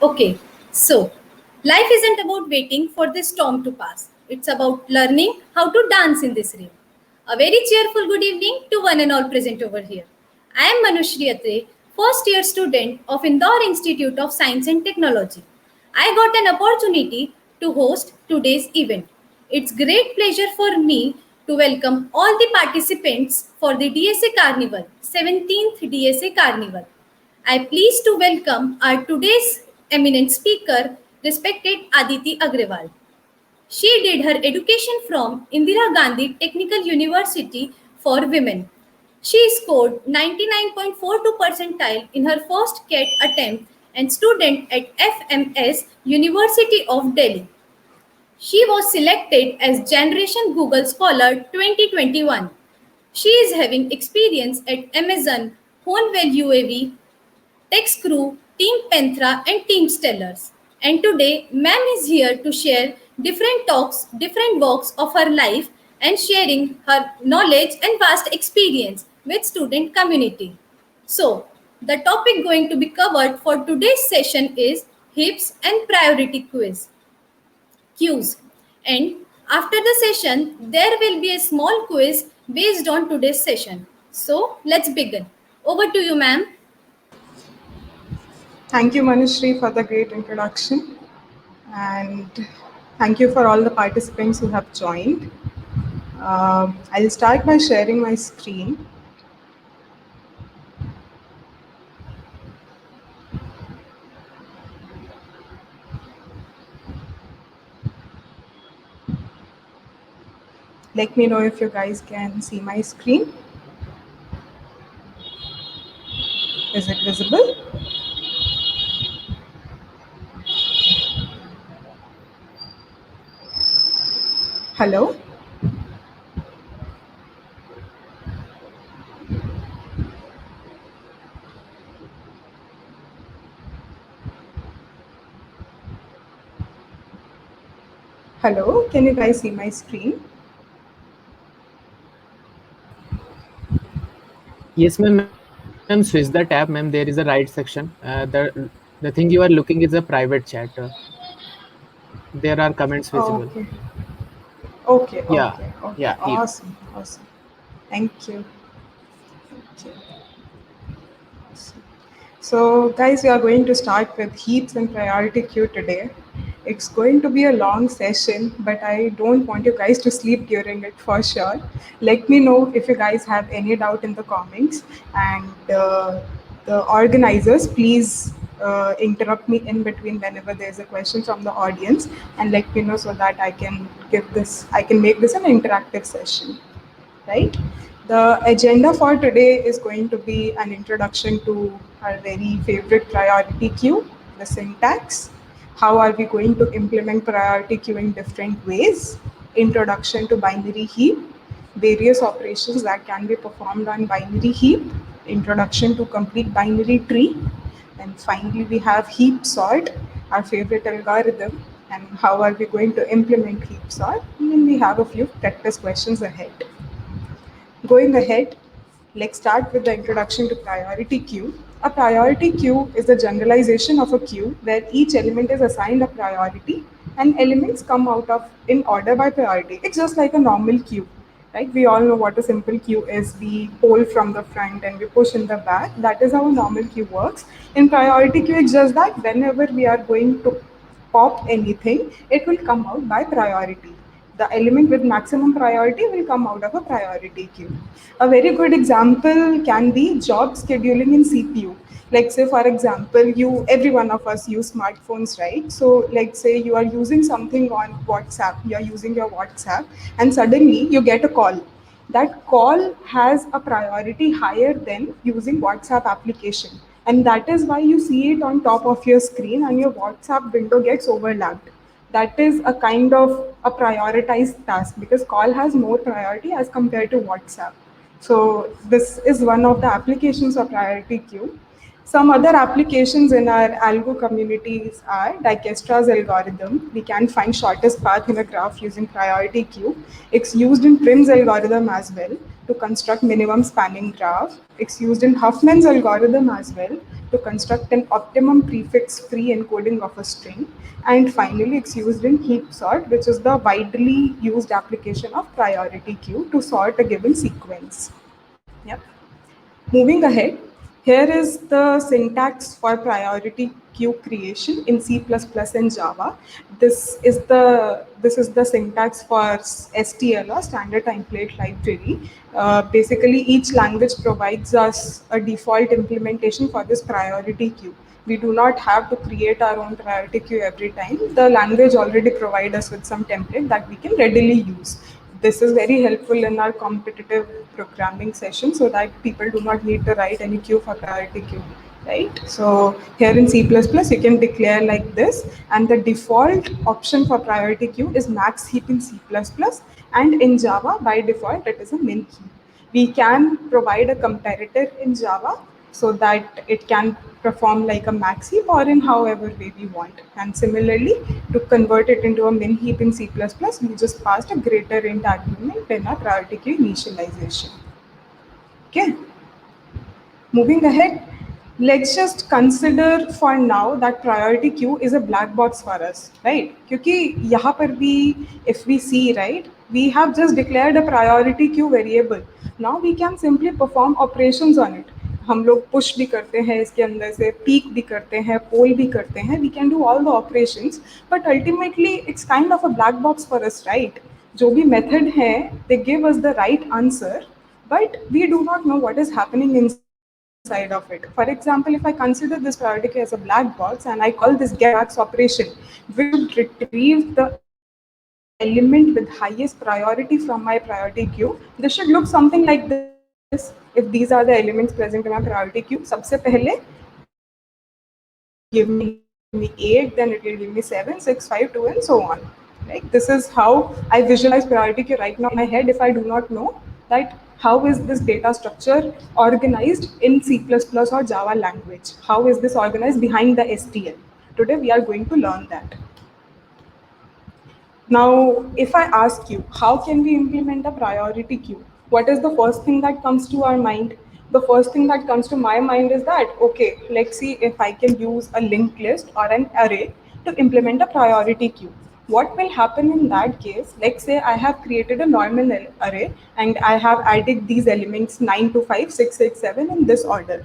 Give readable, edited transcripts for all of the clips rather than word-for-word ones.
Okay, so life isn't about waiting for the storm to pass. It's about learning how to dance in this rain. A very cheerful good evening to one and all present over here. I am Manushri Atre, first year student of Indore Institute of Science and Technology. I got an opportunity to host today's event. It's great pleasure for me to welcome all the participants for the DSA Carnival, 17th DSA Carnival. I am pleased to welcome our today's eminent speaker, respected Aditi Agrawal. She did her education from Indira Gandhi Technical University for Women. She scored 99.42 percentile in her first CAT attempt and student at FMS University of Delhi. She was selected as Generation Google Scholar 2021. She is having experience at Amazon, Honeywell UAV, Tex Crew, Team Penthra, and Team Stellars. And today, ma'am is here to share different talks, different walks of her life, and sharing her knowledge and vast experience with student community. So, the topic going to be covered for today's session is HIPS and priority cues. And after the session, there will be a small quiz based on today's session. So, let's begin. Over to you, ma'am. Thank you, Manushri, for the great introduction. And thank you for all the participants who have joined. I'll start by sharing my screen. Let me know if you guys can see my screen. Is it visible? Hello? Hello, can you guys see my screen? Yes, ma'am. Switch the tab, ma'am. There is a right section. The thing you are looking is a private chat. There are comments visible. Okay. Yeah. Here. Awesome. Thank you. So guys, we are going to start with heaps and priority queue today. It's going to be a long session, but I don't want you guys to sleep during it for sure. Let me know if you guys have any doubt in the comments, and the organizers, please interrupt me in between whenever there's a question from the audience, and let me know so that I can make this an interactive session, right? The agenda for today is going to be an introduction to our very favorite priority queue, the syntax. How are we going to implement priority queue in different ways? Introduction to binary heap, various operations that can be performed on binary heap, introduction to complete binary tree, and finally we have heap sort, our favorite algorithm, and how are we going to implement heap sort. And then we have a few practice questions ahead. Going ahead, let's start with the introduction to priority queue. A priority queue is the generalization of a queue where each element is assigned a priority and elements come out of in order by priority. It's just like a normal queue, right? We all know what a simple queue is. We pull from the front and we push in the back. That is how a normal queue works. In priority queue, it's just that whenever we are going to pop anything, it will come out by priority. The element with maximum priority will come out of a priority queue. A very good example can be job scheduling in CPU. Like say for example, every one of us use smartphones, right? So like say you are using something on WhatsApp, you are using your WhatsApp, and suddenly you get a call. That call has a priority higher than using WhatsApp application. And that is why you see it on top of your screen and your WhatsApp window gets overlapped. That is a kind of a prioritized task because call has more priority as compared to WhatsApp. So this is one of the applications of priority queue. Some other applications in our algo communities are Dijkstra's algorithm. We can find shortest path in a graph using priority queue. It's used in Prim's algorithm as well to construct minimum spanning graph. It's used in Huffman's algorithm as well to construct an optimum prefix-free encoding of a string. And finally, it's used in heap sort, which is the widely used application of priority queue to sort a given sequence. Yep. Moving ahead, here is the syntax for priority queue creation in C++ and Java. This is the syntax for STL, or Standard Template Library. Basically, each language provides us a default implementation for this priority queue. We do not have to create our own priority queue every time. The language already provides us with some template that we can readily use. This is very helpful in our competitive programming session, so that people do not need to write any queue for priority queue, right? So here in C++, you can declare like this, and the default option for priority queue is max heap in C++, and in Java, by default, it is a min heap. We can provide a comparator in Java so that it can perform like a max heap or in however way we want. And similarly, to convert it into a min heap in C++, we just passed a greater int argument in our priority queue initialization. Okay. Moving ahead, let's just consider for now that priority queue is a black box for us, right? क्योंकि यहाँ पर भी, if we see, right, we have just declared a priority queue variable. Now we can simply perform operations on it. हम लोग push भी करते हैं इसके अंदर से, peek भी करते हैं, poll भी करते हैं. We can do all the operations, but ultimately it's kind of a black box for us, right? जो भी method है, they give us the right answer, but we do not know what is happening inside of it. For example, if I consider this priority queue as a black box and I call this getMax operation, which should retrieve the element with highest priority from my priority queue, this should look something like this. If these are the elements present in my priority queue, सबसे पहले give me 8, then it will give me 7, 6, 5, 2, and so on. Right? This is how I visualize priority queue right now in my head if I do not know that how is this data structure organized in C++ or Java language. How is this organized behind the STL? Today we are going to learn that. Now, if I ask you, how can we implement a priority queue? What is the first thing that comes to our mind? The first thing that comes to my mind is that, okay, let's see if I can use a linked list or an array to implement a priority queue. What will happen in that case? Let's say I have created a normal array and I have added these elements 9 to 5, 6, 6, 7 in this order.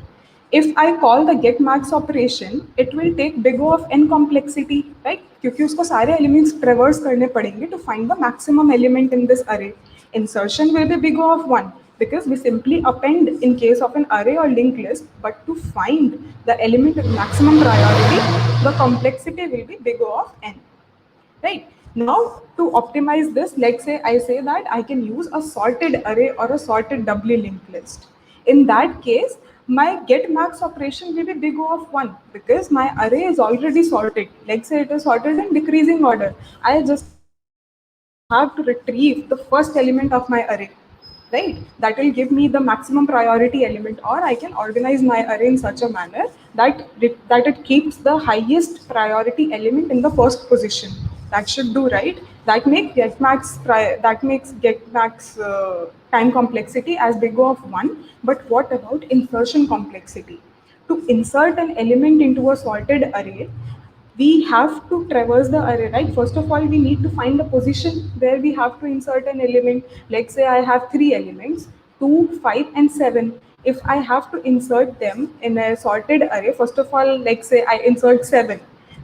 If I call the getMax operation, it will take big O of n complexity, right? क्योंकि उसको सारे elements traverse करने पड़ेंगे to find the maximum element in this array. Insertion will be big O of 1 because we simply append in case of an array or linked list, but to find the element with maximum priority, the complexity will be big O of n. Right? Now, to optimize this, let's say I say that I can use a sorted array or a sorted doubly linked list. In that case, my getMax operation will be big O of 1 because my array is already sorted. Let's say it is sorted in decreasing order. I just have to retrieve the first element of my array, right? That will give me the maximum priority element, or I can organize my array in such a manner that it keeps the highest priority element in the first position. That should do, right? That makes getMax time complexity as big O of 1. But what about insertion complexity? To insert an element into a sorted array, we have to traverse the array, right? First of all, we need to find the position where we have to insert an element. Let's say I have 3 elements, 2, 5, and 7. If I have to insert them in a sorted array, first of all, let's say I insert 7.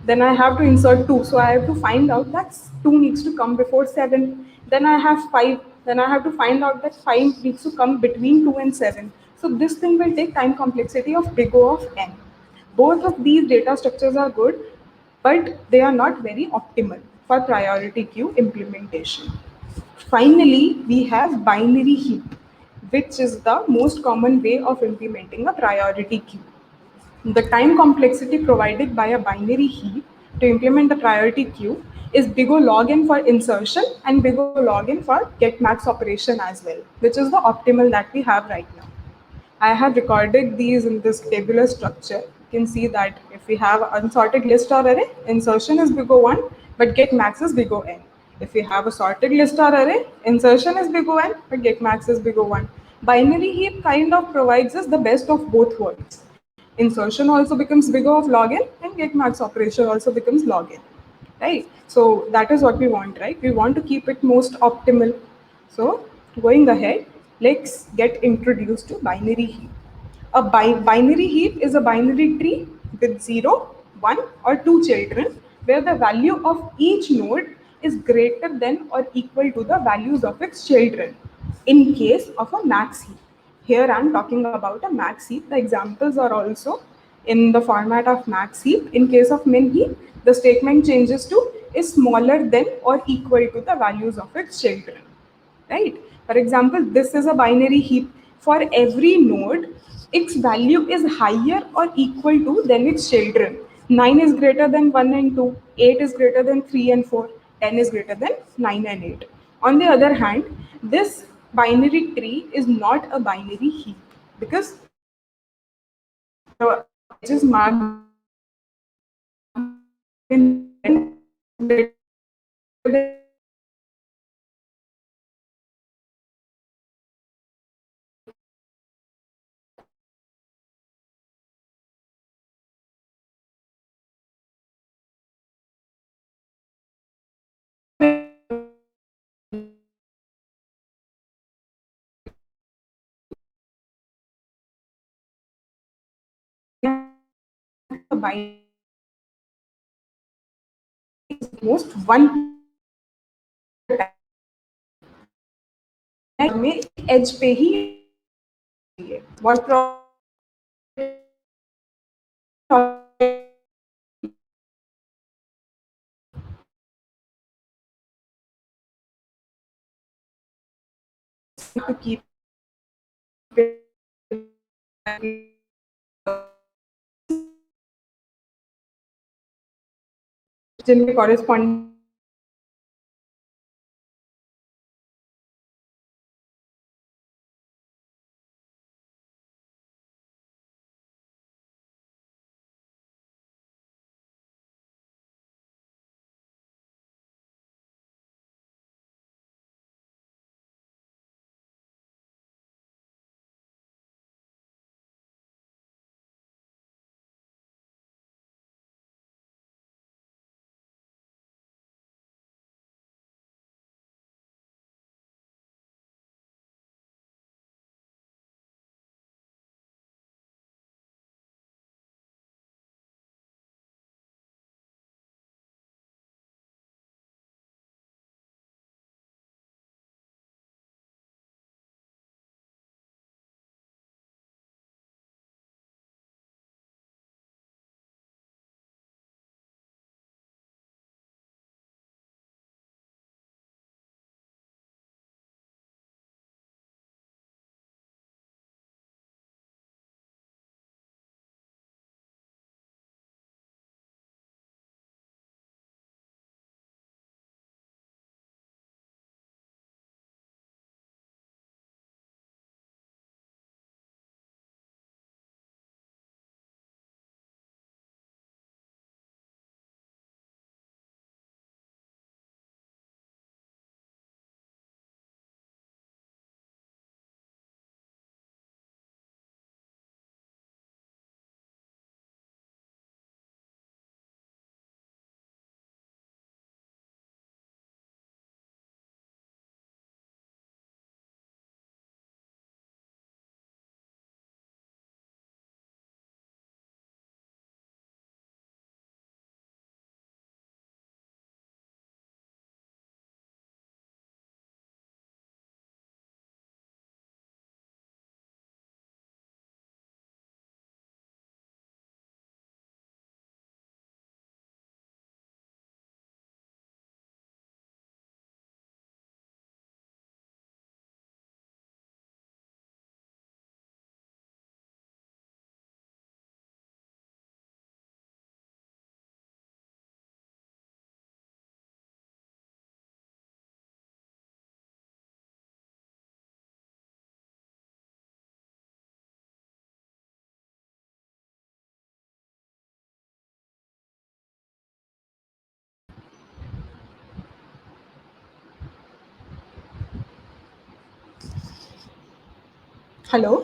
Then I have to insert 2. So I have to find out that 2 needs to come before 7. Then I have 5. Then I have to find out that 5 needs to come between 2 and 7. So this thing will take time complexity of big O of n. Both of these data structures are good, but they are not very optimal for priority queue implementation. Finally, we have binary heap, which is the most common way of implementing a priority queue. The time complexity provided by a binary heap to implement the priority queue is big O log n for insertion and big O log n for getMax operation as well, which is the optimal that we have right now. I have recorded these in this tabular structure. You can see that if we have unsorted list or array, insertion is big O 1, but getMax is big O n. If we have a sorted list or array, insertion is big O n, but getMax is big O 1. Binary heap kind of provides us the best of both worlds. insertion also becomes bigger of log n, and get max operation also becomes log n, right? So that is what we want, right? We want to keep it most optimal. So going ahead, let's get introduced to binary heap. A binary heap is a binary tree with 0, 1, or 2 children where the value of each node is greater than or equal to the values of its children in case of a max heap. Here I'm talking about a max heap. The examples are also in the format of max heap. In case of min heap, the statement changes to is smaller than or equal to the values of its children, right? For example, this is a binary heap. For every node, its value is higher or equal to than its children. 9 is greater than 1 and 2, 8 is greater than 3 and 4, 10 is greater than 9 and 8. On the other hand, this binary tree is not a binary heap because the edges marked in greater than a binary is most one में as पे ही what to keep जिनके correspond hello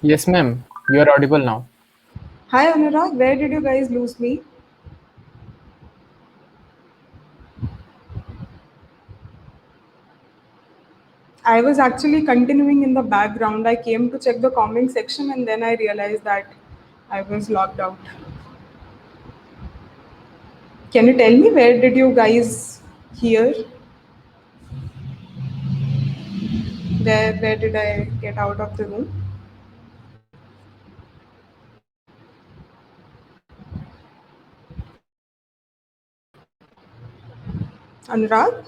Yes, ma'am. You are audible now. Hi Anurag, where did you guys lose me? I was actually continuing in the background. I came to check the comment section and then I realized that I was logged out. Can you tell me where did you guys hear? Where did I get out of the room? Anurag?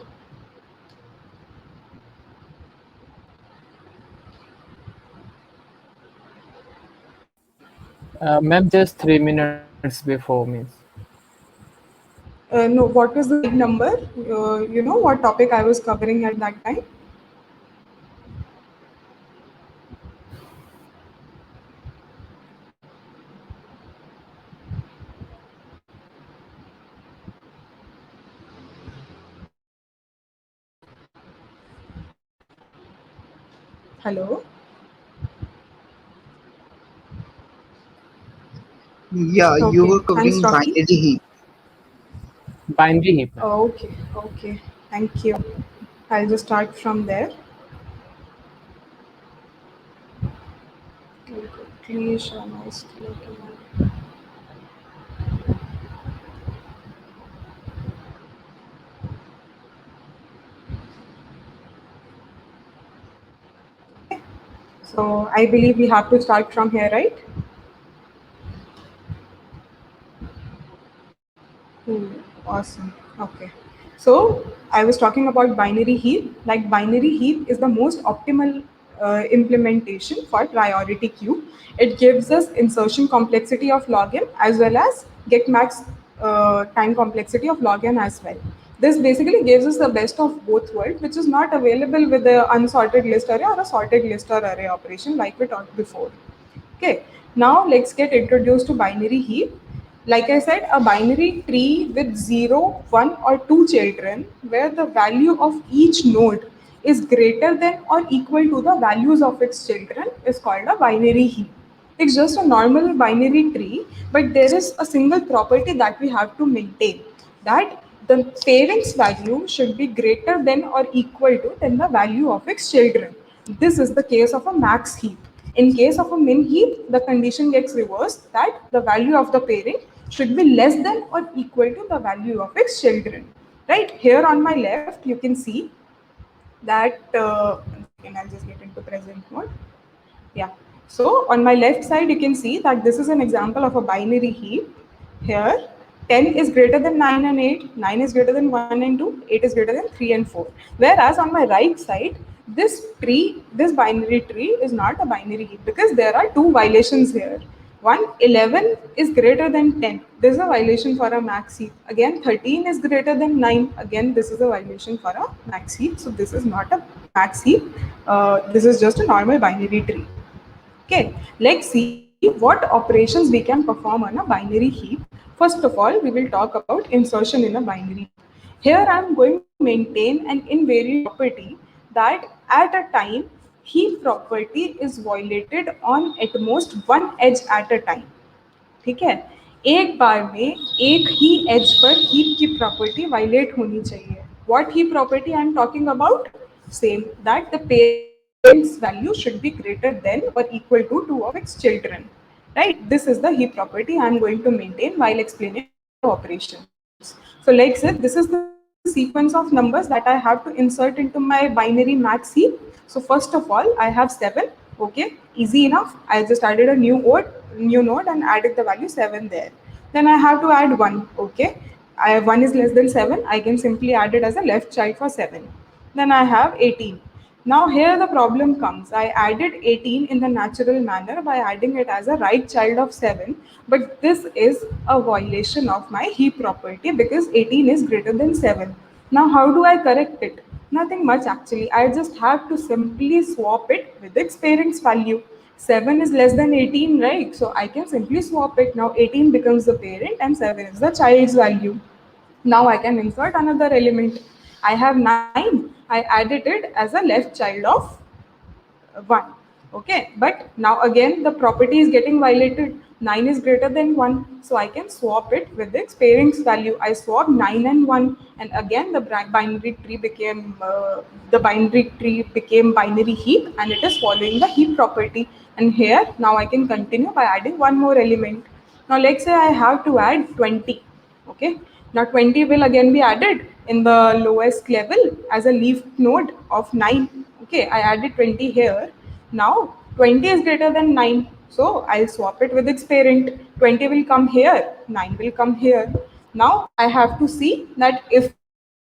Ma'am, just 3 minutes before means. No, what was the big number? You know what topic I was covering at that time? Hello? Yeah, you Okay, were thanks, covering Rocky. binary heap. Binary heap, ma'am. Okay, okay, thank you. I'll just start from there. I'll quickly share my screen. So I believe we have to start from here, right? Hmm, awesome. Okay. So I was talking about binary heap. Like binary heap is the most optimal implementation for priority queue. It gives us insertion complexity of log n as well as get max time complexity of log n as well. This basically gives us the best of both worlds, which is not available with the unsorted list array or a sorted list or array operation like we talked before. Okay, now let's get introduced to binary heap. Like I said, a binary tree with 0, 1 or 2 children where the value of each node is greater than or equal to the values of its children is called a binary heap. It's just a normal binary tree, but there is a single property that we have to maintain, that the parent's value should be greater than or equal to than the value of its children. This is the case of a max heap. In case of a min heap, the condition gets reversed, that the value of the parent should be less than or equal to the value of its children. Right here on my left, you can see that. One second, I'll just get into present mode. Yeah. So on my left side, you can see that this is an example of a binary heap. Here, 10 is greater than 9 and 8, 9 is greater than 1 and 2, 8 is greater than 3 and 4. Whereas on my right side, this binary tree is not a binary heap because there are two violations here. One, 11 is greater than 10. This is a violation for a max heap. Again, 13 is greater than 9. Again, this is a violation for a max heap. So this is not a max heap. This is just a normal binary tree. Okay, let's see what operations we can perform on a binary heap. First of all, we will talk about insertion in a binary heap. Here I am going to maintain an invariant property that at a time heap property is violated on at most one edge at a time. ठीक है, एक बार में एक ही as per heap की property violet होनी चाहिए. What heap property I am talking about? Same, that the parent's value should be greater than or equal to two of its children. Right? This is the heap property I am going to maintain while explaining the operations. So like I said, this is the sequence of numbers that I have to insert into my binary max heap. So first of all, I have 7. Okay, easy enough. I just added a new node and added the value 7 there. Then I have to add 1. Okay, 1 is less than 7. I can simply add it as a left child for 7. Then I have 18. Now here the problem comes. I added 18 in the natural manner by adding it as a right child of 7, but this is a violation of my heap property because 18 is greater than 7. Now how do I correct it? Nothing much actually. I just have to simply swap it with its parent's value. 7 is less than 18, right? So I can simply swap it. Now 18 becomes the parent and 7 is the child's value. Now I can insert another element. I have 9. I added it as a left child of 1. Okay, but now again the property is getting violated. 9 is greater than 1, so I can swap it with its parents value. I swap 9 and 1, and again the binary tree became binary heap, and it is following the heap property. And here now I can continue by adding one more element. Now let's say I have to add 20. Okay, now 20 will again be added in the lowest level as a leaf node of 9. Okay, I added 20 here. Now 20 is greater than 9, so I'll swap it with its parent. 20 will come here, 9 will come here. Now I have to see that if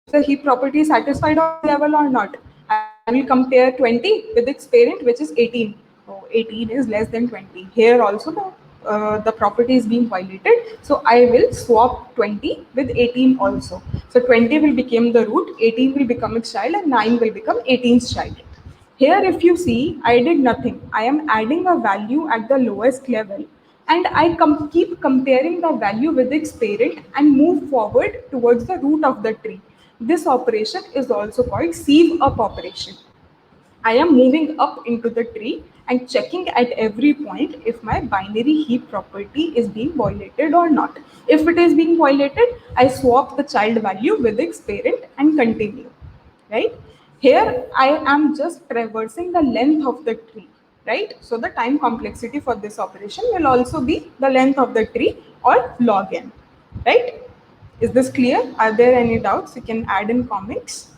the heap property is satisfied on this level or not. I will compare 20 with its parent, which is 18. So 18 is less than 20. Here also the property is being violated. So I will swap 20 with 18 also. So 20 will become the root, 18 will become its child, and 9 will become 18's child. Here, if you see, I did nothing. I am adding a value at the lowest level, and I keep comparing the value with its parent and move forward towards the root of the tree. This operation is also called sieve up operation. I am moving up into the tree and checking at every point if my binary heap property is being violated or not. If it is being violated, I swap the child value with its parent and continue. Right? Here, I am just traversing the length of the tree. Right? So the time complexity for this operation will also be the length of the tree or log n. Right? Is this clear? Are there any doubts? You can add in comments.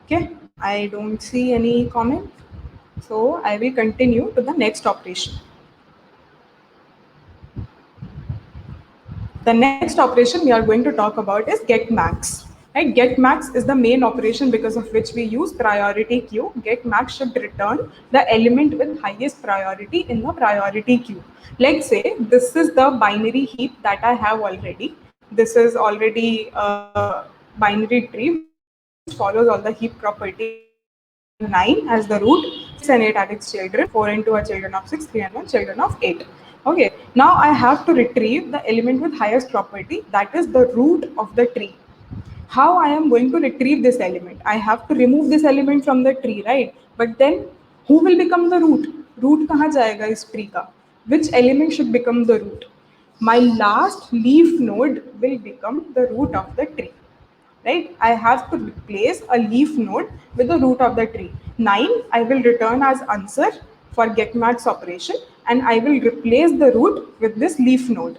Okay, I don't see any comment. So I will continue to the next operation. The next operation we are going to talk about is get max. Right? Get max is the main operation because of which we use priority queue. Get max should return the element with highest priority in the priority queue. Let's say this is the binary heap that I have already. This is already a binary tree which follows all the heap properties. I have 9 as the root, 6 and 8 are its children, 4 and 2 are children of 6, 3 and 1 children of 8. Okay, now I have to retrieve the element with highest property, that is the root of the tree. How I am going to retrieve this element? I have to remove this element from the tree, right? But then who will become the root? Root kahan jayega is tree ka? Which element should become the root? My last leaf node will become the root of the tree. Right? I have to replace a leaf node with the root of the tree. 9 I will return as answer for getMax operation, and I will replace the root with this leaf node.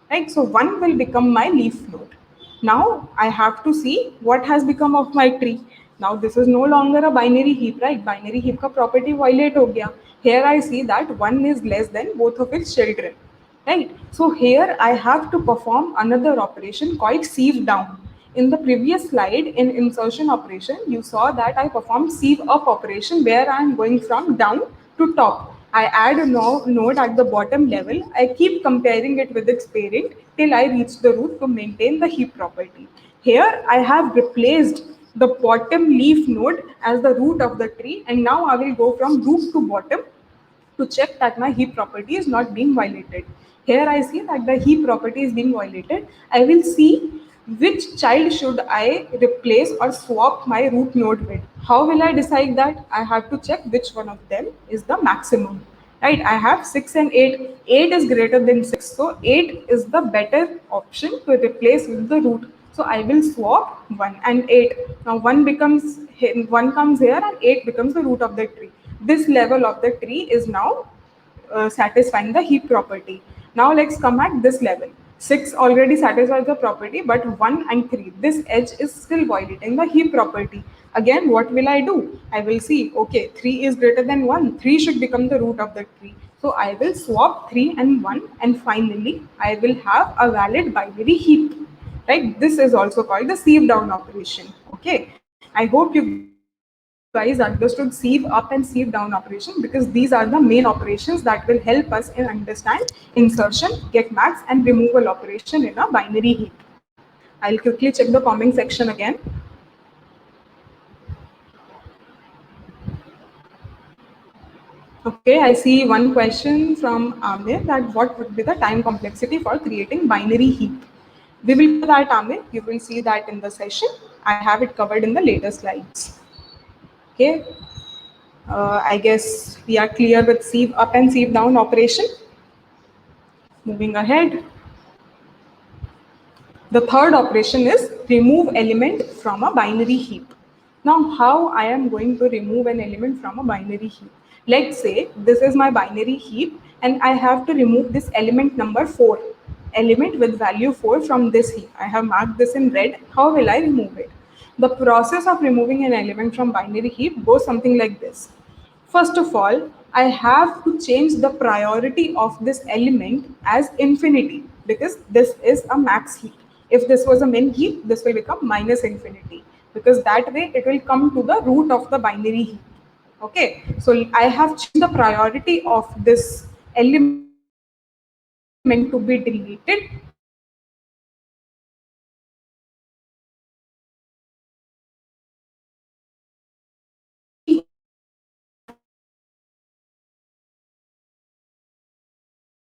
Right? So 1 will become my leaf node. Now I have to see what has become of my tree. Now this is no longer a binary heap, right? Binary heap ka property violate ho gaya. Here I see that 1 is less than both of its children. Right? So here I have to perform another operation called sieve down. In the previous slide, in insertion operation, you saw that I performed sieve up operation where I am going from down to top. I add a node at the bottom level. I keep comparing it with its parent till I reach the root to maintain the heap property. Here I have replaced the bottom leaf node as the root of the tree, and now I will go from root to bottom to check that my heap property is not being violated. Here I see that the heap property is being violated. I will see which child should I replace or swap my root node with. How will I decide that? I have to check which one of them is the maximum. Right? I have 6 and 8. 8 is greater than 6. So 8 is the better option to replace with the root. So I will swap 1 and 8. Now 1 comes here and 8 becomes the root of the tree. This level of the tree is now satisfying the heap property. Now let's come at this level. 6 already satisfies the property, but 1 and 3, this edge is still violating the heap property. Again, what will I do? I will see, okay, 3 is greater than 1. 3 should become the root of the tree. So I will swap 3 and 1, and finally I will have a valid binary heap. Right? This is also called the sieve down operation. Okay. I hope you guys understood sieve up and sieve down operation, because these are the main operations that will help us in understand insertion, get max, and removal operation in a binary heap. I'll quickly check the comment section again. Okay, I see one question from Amir that what would be the time complexity for creating binary heap? We will cover that, Amir. You will see that in the session. I have it covered in the later slides. Okay, I guess we are clear with sieve up and sieve down operation. Moving ahead. The third operation is remove element from a binary heap. Now, how I am going to remove an element from a binary heap? Let's say this is my binary heap and I have to remove this element number 4, element with value 4 from this heap. I have marked this in red. How will I remove it? The process of removing an element from binary heap goes something like this. First of all, I have to change the priority of this element as infinity because this is a max heap. If this was a min heap, this will become minus infinity because that way it will come to the root of the binary heap. Okay, so I have changed the priority of this element to be deleted. Now I have removed this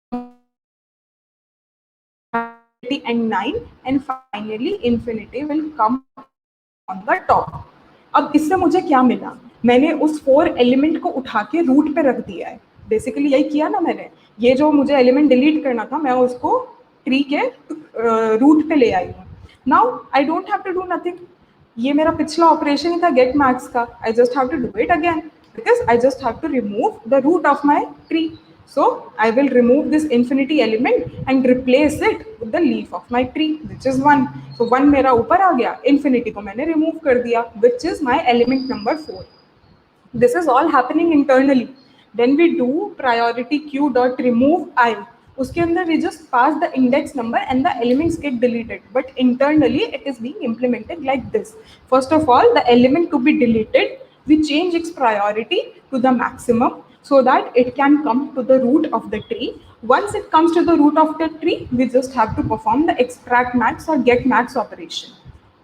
element from the binary heap. Now I can see that and 9 and finally infinity will come on the top. अब इससे मुझे क्या मिला? मैंने उस 4 element को उठा के रूट पे रख दिया है. बेसिकली यही किया ना मैंने. ये जो मुझे एलिमेंट डिलीट करना था मैं उसको ट्री के रूट पे ले आई हूँ. Now I don't have to do nothing. ये मेरा पिछला ऑपरेशन ही था गेट मैक्स का. I just have to do it again because I just have to remove the root of my tree. So I will remove this infinity element and replace it with the leaf of my tree, which is 1. So 1 मेरा ऊपर आ गया, infinity को मैंने remove कर दिया, which is my element number 4. This is all happening internally. Then we do priority queue dot remove I. उसके अंदर we just pass the index number and the elements get deleted. But internally it is being implemented like this. First of all, the element to be deleted, we change its priority to the maximum so that it can come to the root of the tree. Once it comes to the root of the tree, we just have to perform the extract max or get max operation.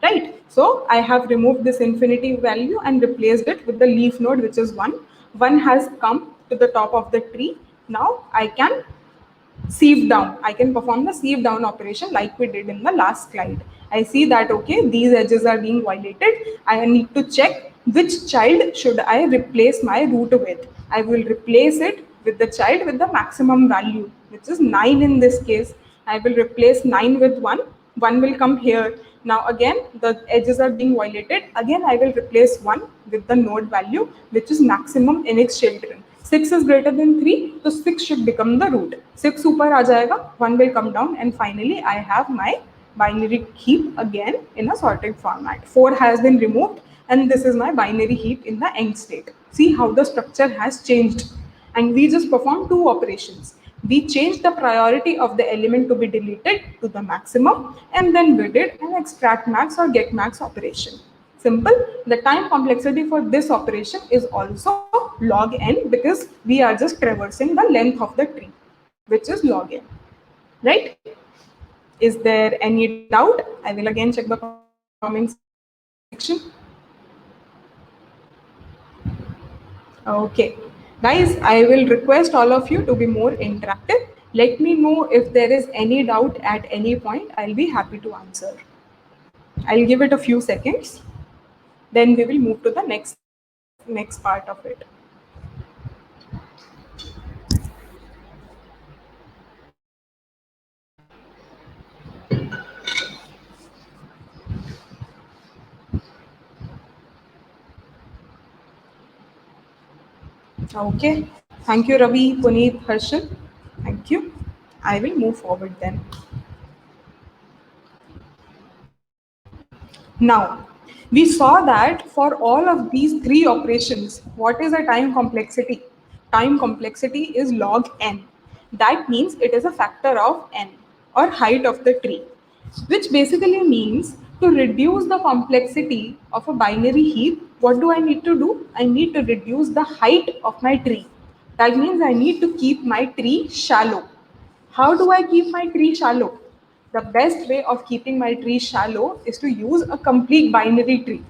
Right? So I have removed this infinity value and replaced it with the leaf node, which is 1. 1 has come to the top of the tree. Now I can sieve down. I can perform the sieve down operation like we did in the last slide. I see that, okay, these edges are being violated. I need to check which child should I replace my root with. I will replace it with the child with the maximum value, which is 9 in this case. I will replace 9 with 1. 1 will come here. Now again, the edges are being violated. Again, I will replace 1 with the node value, which is maximum in its children. 6 is greater than 3, so 6 should become the root. 6 ऊपर आ जाएगा, 1 will come down, and finally I have my binary heap again in a sorted format. 4 has been removed, and this is my binary heap in the end state. See how the structure has changed. And we just performed 2 operations. We changed the priority of the element to be deleted to the maximum, and then we did an extract max or get max operation. Simple. The time complexity for this operation is also log n because we are just traversing the length of the tree, which is log n. Right? Is there any doubt? I will again check the comment section. Okay. Guys, I will request all of you to be more interactive. Let me know if there is any doubt at any point. I'll be happy to answer. I'll give it a few seconds. Then we will move to the next part of it. Okay. Thank you, Ravi, Puneet, Harshal. Thank you. I will move forward then. Now, we saw that for all of these 3 operations, what is a time complexity? Time complexity is log n. That means it is a factor of n or height of the tree, which basically means to reduce the complexity of a binary heap, what do I need to do? I need to reduce the height of my tree. That means I need to keep my tree shallow. How do I keep my tree shallow? The best way of keeping my tree shallow is to use a complete binary tree.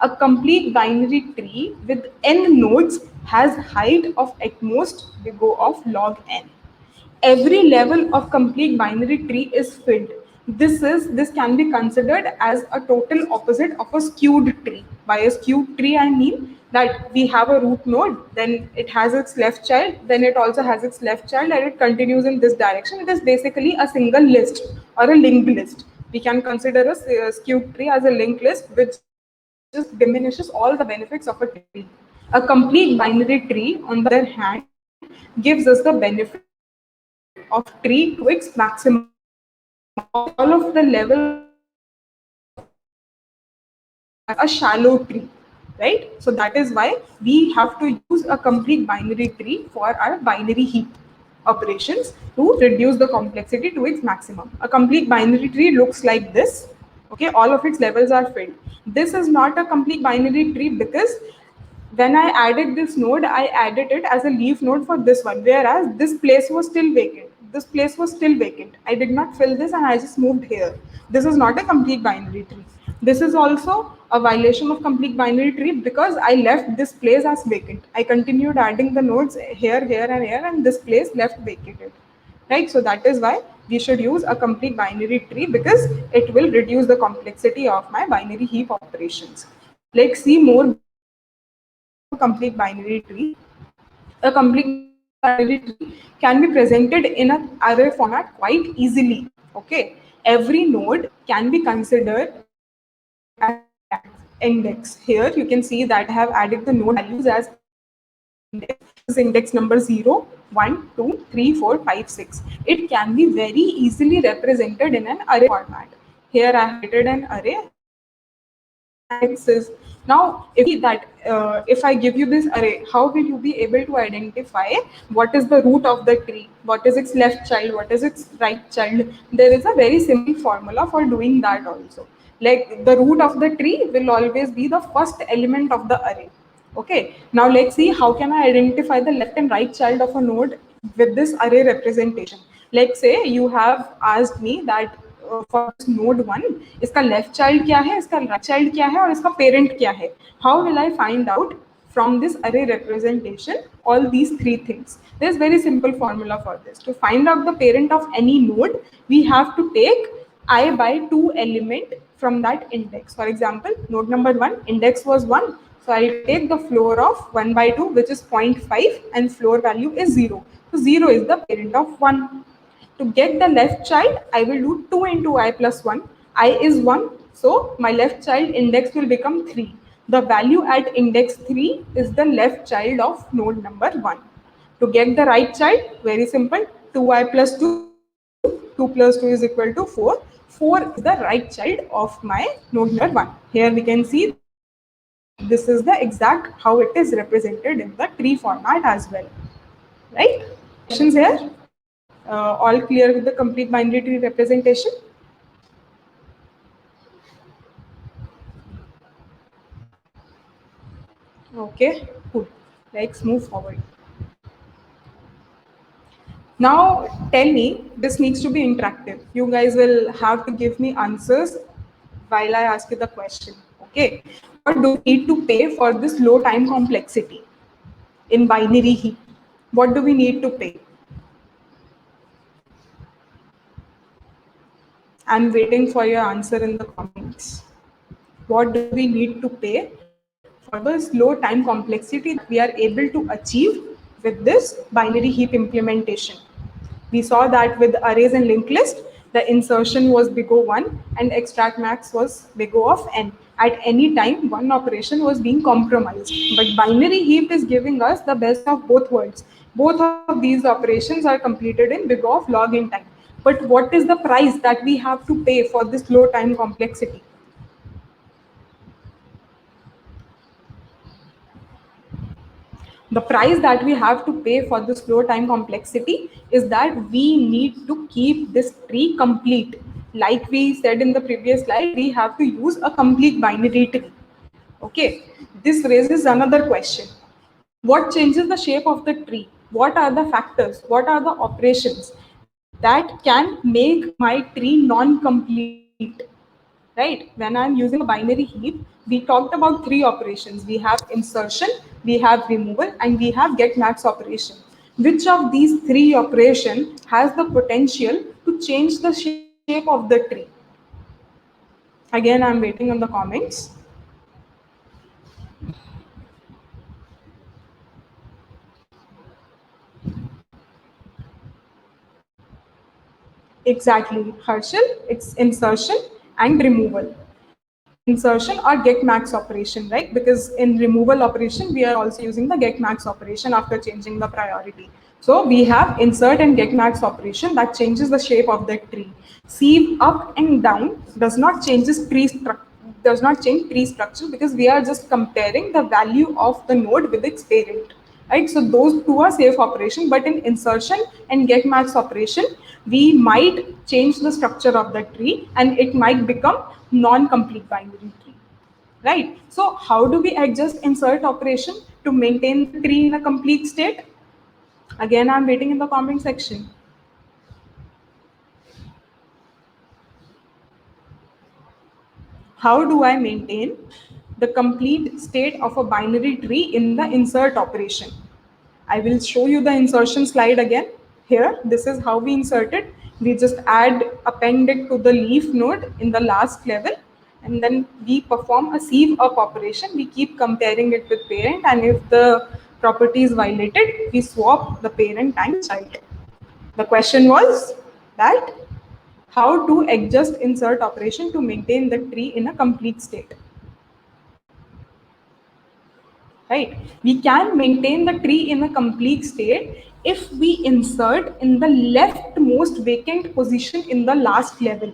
A complete binary tree with n nodes has height of at most big O of log n. Every level of complete binary tree is filled. This can be considered as a total opposite of a skewed tree. By a skewed tree, I mean that we have a root node, then it has its left child, then it also has its left child, and it continues in this direction. It is basically a single list or a linked list. We can consider a skewed tree as a linked list, which just diminishes all the benefits of a tree. A complete binary tree, on the other hand, gives us the benefit of tree to its maximum. All of the levels of complete binary tree have a shallow tree, right? So that is why we have to use a complete binary tree for our binary heap operations to reduce the complexity to its maximum. A complete binary tree looks like this. Okay, all of its levels are filled. This is not a complete binary tree because when I added this node, I added it as a leaf node for this one, whereas this place was still vacant. This place was still vacant. I did not fill this and I just moved here. This is not a complete binary tree. This is also a violation of complete binary tree because I left this place as vacant. I continued adding the nodes here, here, and here, and this place left vacated. Right? So that is why we should use a complete binary tree because it will reduce the complexity of my binary heap operations. Let's see more benefits of a complete binary tree. A complete binary tree can be presented in an array format quite easily. Okay, every node can be considered as an index. Here you can see that I have added the node values as index. This is index number 0, 1, 2, 3, 4, 5, 6. It can be very easily represented in an array format. Here I have created an array and its indexes. Now, if you see that if I give you this array, how will you be able to identify what is the root of the tree, what is its left child, what is its right child? There is a very simple formula for doing that also. Like the root of the tree will always be the first element of the array. Okay, now let's see how can I identify the left and right child of a node with this array representation. Let's say you have asked me that for this node 1, इसका left child क्या है, इसका right child क्या है और इसका parent क्या है. How will I find out from this array representation all these three things? There's very simple formula for this. To find out the parent of any node, we have to take I by 2 element from that index. For example, node number 1, index was 1. So I'll take the floor of 1 by 2, which is 0.5, and floor value is 0. So 0 is the parent of 1. To get the left child, I will do 2 into I plus 1. I is 1, so my left child index will become 3. The value at index 3 is the left child of node number 1. To get the right child, very simple, 2i plus 2, 2 plus 2 is equal to 4. 4 is the right child of my node number 1. Here we can see that this is the exact how it is represented in the tree format as well. Right? Questions here? All clear with the complete binary tree representation? Okay, cool. Let's move forward. Now, tell me, this needs to be interactive. You guys will have to give me answers while I ask you the question. Okay, what do we need to pay for this low time complexity in binary heap? What do we need to pay? I'm waiting for your answer in the comments. What do we need to pay for the slow time complexity that we are able to achieve with this binary heap implementation? We saw that with arrays and linked list, the insertion was big O1 and extract max was big O of n. At any time, one operation was being compromised. But binary heap is giving us the best of both worlds. Both of these operations are completed in big O of log n time. But what is the price that we have to pay for this low time complexity? The price that we have to pay for this flow time complexity is that we need to keep this tree complete. Like we said in the previous slide, we have to use a complete binary tree. Okay, this raises another question. What changes the shape of the tree? What are the factors? What are the operations that can make my tree non-complete? Right? When I'm using a binary heap, we talked about 3 operations. We have insertion, we have removal, and we have get max operation. Which of these three operation has the potential to change the shape of the tree? Again, I'm waiting on the comments. Exactly, Harshal. It's insertion and removal. Insertion or get max operation, right? Because in removal operation, we are also using the get max operation after changing the priority. So we have insert and get max operation that changes the shape of the tree. Sieve up and down does not change tree structure, because we are just comparing the value of the node with its parent, right? So those two are safe operation, but in insertion and get max operation, we might change the structure of the tree and it might become non-complete binary tree, right? So how do we adjust insert operation to maintain the tree in a complete state? Again, I'm waiting in the comment section. How do I maintain the complete state of a binary tree in the insert operation? I will show you the insertion slide again. Here, this is how we insert it. We just append it to the leaf node in the last level, and then we perform a sieve up operation. We keep comparing it with parent, and if the property is violated, we swap the parent and child. The question was that how to adjust insert operation to maintain the tree in a complete state. Right? We can maintain the tree in a complete state if we insert in the leftmost vacant position in the last level.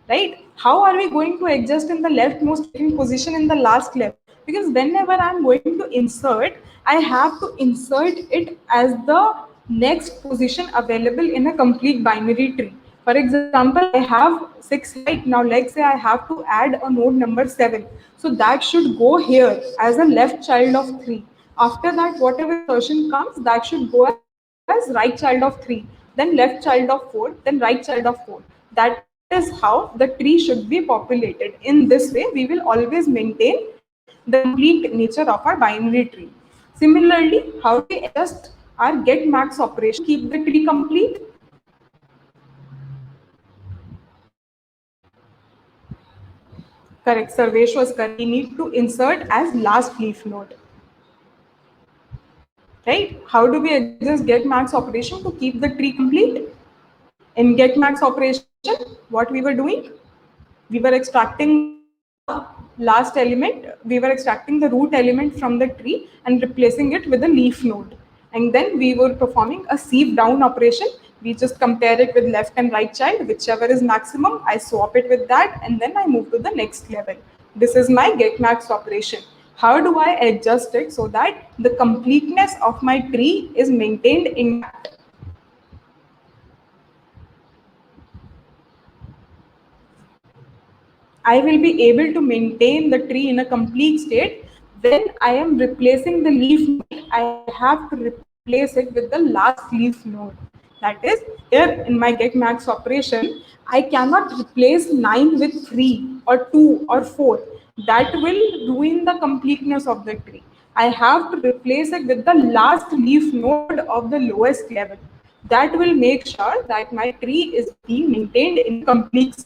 Right? How are we going to adjust in the leftmost vacant position in the last level? Because whenever I'm going to insert, I have to insert it as the next position available in a complete binary tree. For example, I have 6, right? Now let's say I have to add a node number 7. So that should go here as a left child of 3. After that, whatever insertion comes, that should go as right child of 3, then left child of 4, then right child of 4. That is how the tree should be populated. In this way, we will always maintain the complete nature of our binary tree. Similarly, how do we adjust our get max operation to keep the tree complete? Correct, Sarvesh was correct. We need to insert as last leaf node. Right? How do we adjust get max operation to keep the tree complete? In get max operation, what we were doing? We were extracting the last element, we were extracting the root element from the tree and replacing it with a leaf node. And then we were performing a sieve down operation. We just compare it with left and right child, whichever is maximum, I swap it with that, and then I move to the next level. This is my get max operation. How do I adjust it so that the completeness of my tree is maintained intact? I will be able to maintain the tree in a complete state when I am replacing the leaf node. I have to replace it with the last leaf node. That is, here in my get max operation, I cannot replace 9 with 3 or 2 or 4. That will ruin the completeness of the tree. I have to replace it with the last leaf node of the lowest level. That will make sure that my tree is being maintained in a complete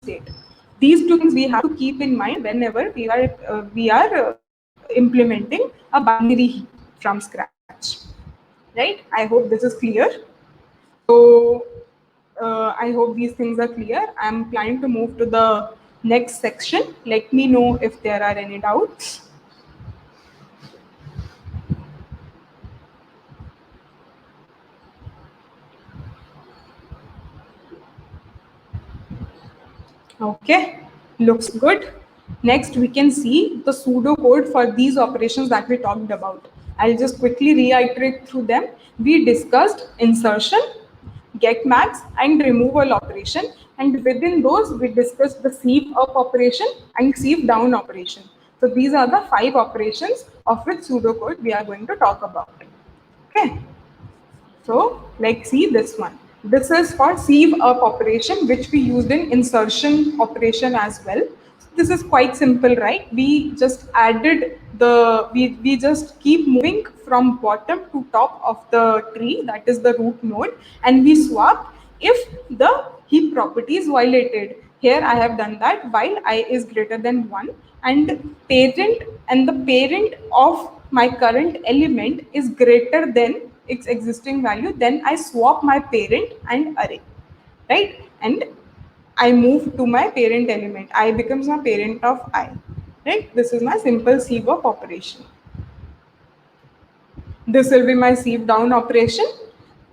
state. These two things we have to keep in mind whenever we are implementing a binary heap from scratch. Right? I hope this is clear. So I hope these things are clear. I'm planning to move to the next section. Let me know if there are any doubts. Okay, looks good. Next, we can see the pseudocode for these operations that we talked about. I'll just quickly reiterate through them. We discussed insertion, get max, and removal operation. And within those, we discussed the sieve up operation and sieve down operation. So these are the 5 operations of which pseudocode we are going to talk about. Okay. So let's see this one. This is for sieve up operation, which we used in insertion operation as well. this is quite simple, right? We just added we just keep moving from bottom to top of the tree, that is the root node, and we swap if the heap property is violated. Here I have done that while I is greater than 1 and the parent of my current element is greater than its existing value, then I swap my parent and array, right? And I move to my parent element. I becomes my parent of I. Right? This is my simple sieve up operation. This will be my sieve down operation.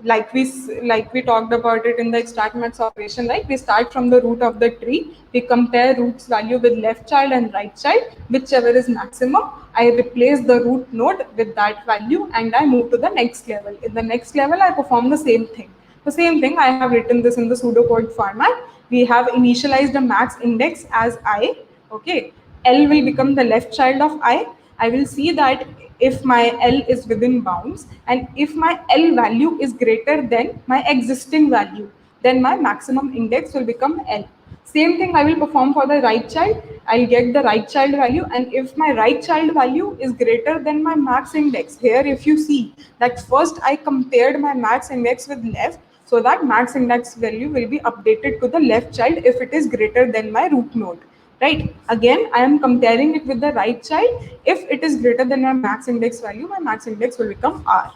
Like we talked about it in the extract max operation, right? We start from the root of the tree. We compare root's value with left child and right child, whichever is maximum. I replace the root node with that value and I move to the next level. In the next level, I perform the same thing. The same thing, I have written this in the pseudocode format. We have initialized a max index as I. Okay, L will become the left child of I. I will see that if my L is within bounds and if my L value is greater than my existing value, then my maximum index will become L. Same thing I will perform for the right child. I'll get the right child value, and if my right child value is greater than my max index, here if you see that first I compared my max index with left, so that max index value will be updated to the left child if it is greater than my root node. Right? Again, I am comparing it with the right child. If it is greater than my max index value, my max index will become R.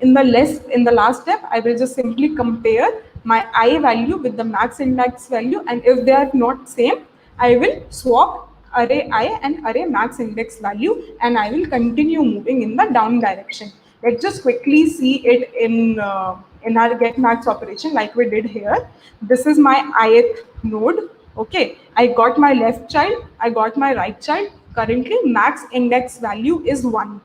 In the last step, I will just simply compare my I value with the max index value, and if they are not same, I will swap array I and array max index value, and I will continue moving in the down direction. Let's just quickly see it in our get max operation like we did here. This is my ith node. Okay, I got my left child, I got my right child. Currently, max index value is 1.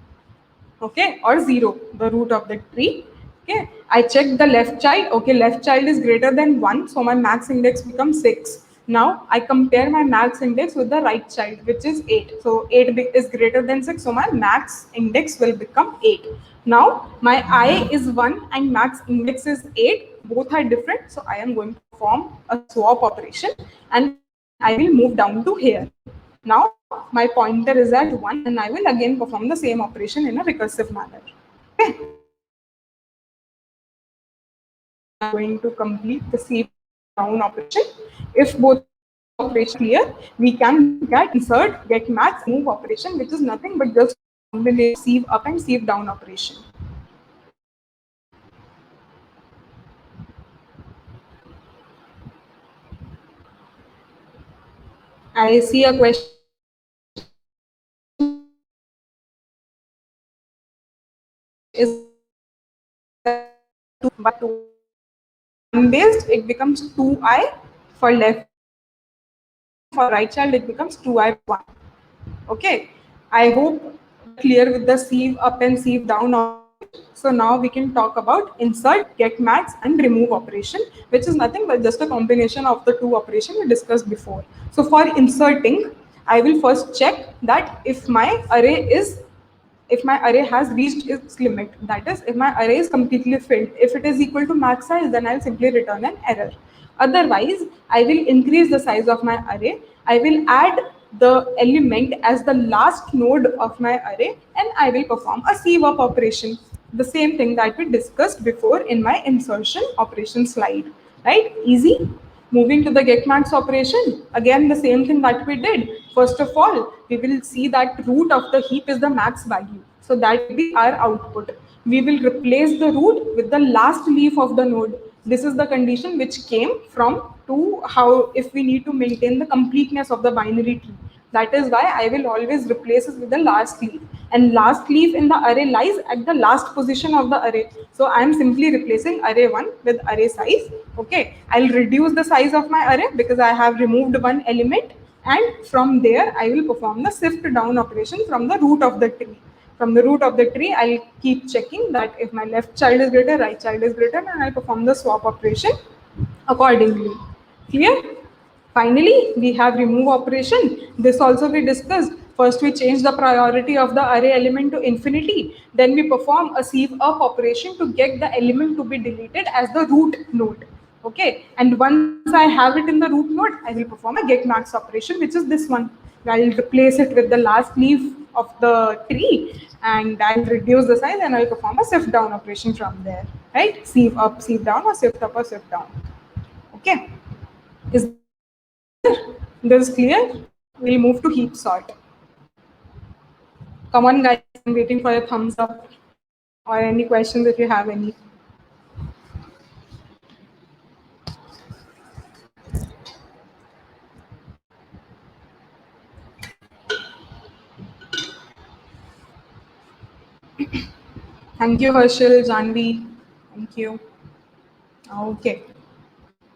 Okay, or 0, the root of the tree. Okay, I check the left child. Okay, left child is greater than 1, so my max index becomes 6. Now I compare my max index with the right child, which is 8. So 8 is greater than 6, so my max index will become 8. Now my I is 1 and max index is 8. Both are different, so I am going to perform a swap operation and I will move down to here. Now my pointer is at 1 and I will again perform the same operation in a recursive manner. Okay. I'm going to complete the sieve down operation. If both operations clear, we can get insert, get max, move operation, which is nothing but just combination sieve up and sieve down operation. I see a question. Is but based, it becomes 2I for left. For right child, it becomes 2I1. Okay, I hope clear with the sieve up and sieve down operation. So now we can talk about insert, get max, and remove operation, which is nothing but just a combination of the two operations we discussed before. So for inserting, I will first check that if my array has reached its limit, that is, if my array is completely filled, if it is equal to max size, then I'll simply return an error. Otherwise, I will increase the size of my array. I will add the element as the last node of my array, and I will perform a sieve up operation. The same thing that we discussed before in my insertion operation slide. Right? Easy. Moving to the get max operation, again the same thing that we did. First of all, we will see that root of the heap is the max value. So that will be our output. We will replace the root with the last leaf of the node. This is the condition which came from to how if we need to maintain the completeness of the binary tree. That is why I will always replace it with the last leaf. And last leaf in the array lies at the last position of the array. So I am simply replacing array 1 with array size. Okay, I'll reduce the size of my array because I have removed one element. And from there, I will perform the shift down operation from the root of the tree. From the root of the tree, I'll keep checking that if my left child is greater, right child is greater, and I'll perform the swap operation accordingly. Clear? Finally, we have remove operation. This also we discussed. First, we change the priority of the array element to infinity. Then we perform a sieve up operation to get the element to be deleted as the root node. Okay. And once I have it in the root node, I will perform a get max operation, which is this one. I'll replace it with the last leaf of the tree, and I'll reduce the size, and I'll perform a sift down operation from there, right? Sieve up, sieve down, or sift up or sift down. Okay, is this clear? This is clear? We'll move to heap sort. Come on, guys, I'm waiting for your thumbs up or any questions if you have any. Thank you, Harshal, Janvi. Thank you. Okay.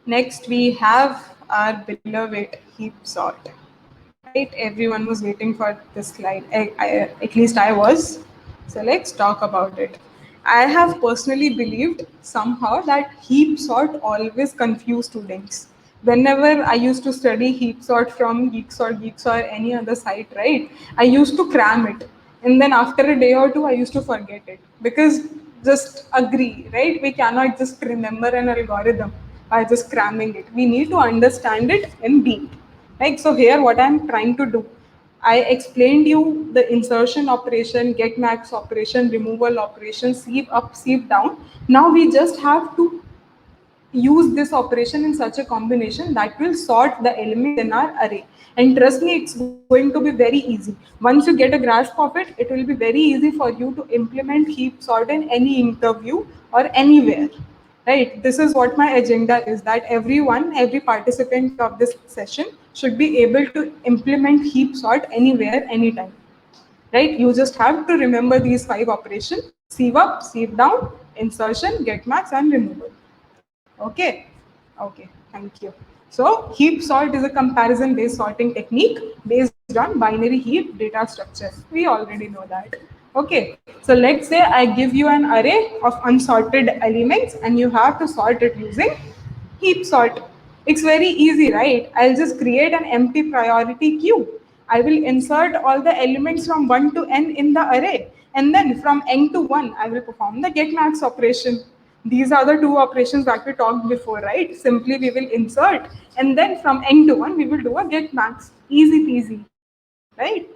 Next, we have our beloved heap sort. Right? Everyone was waiting for this slide. At least I was. So let's talk about it. I have personally believed somehow that heap sort always confuse students. Whenever I used to study heap sort from Geeks or any other site, right? I used to cram it. And then after a day or two, I used to forget it. Because just agree, right? We cannot just remember an algorithm by just cramming it. We need to understand it in deep. Like, so here what I'm trying to do, I explained you the insertion operation, get max operation, removal operation, sieve up, sieve down. Now we just have to use this operation in such a combination that will sort the elements in our array. And trust me, it's going to be very easy. Once you get a grasp of it, it will be very easy for you to implement heap sort in any interview or anywhere. Right? This is what my agenda is, that everyone, every participant of this session should be able to implement heap sort anywhere, anytime. Right? You just have to remember these 5 operations: sieve up, sieve down, insertion, get max, and removal. Okay, okay, thank you. So heap sort is a comparison based sorting technique based on binary heap data structure. We already know that. Okay, so let's say I give you an array of unsorted elements and you have to sort it using heap sort. It's very easy, right? I'll just create an empty priority queue. I will insert all the elements from 1 to n in the array, and then from n to 1, I will perform the get max operation. These are the 2 operations that we talked before, right? Simply we will insert, and then from n to 1, we will do a get max. Easy peasy, right?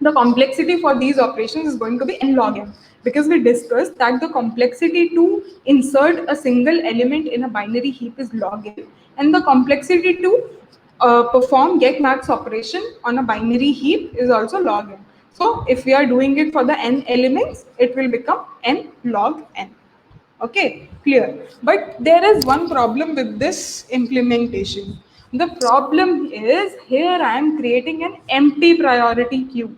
The complexity for these operations is going to be n log n, because we discussed that the complexity to insert a single element in a binary heap is log n, and the complexity to perform get max operation on a binary heap is also log n. So if we are doing it for the n elements, it will become n log n. Okay, clear. But there is one problem with this implementation. The problem is here I am creating an empty priority queue.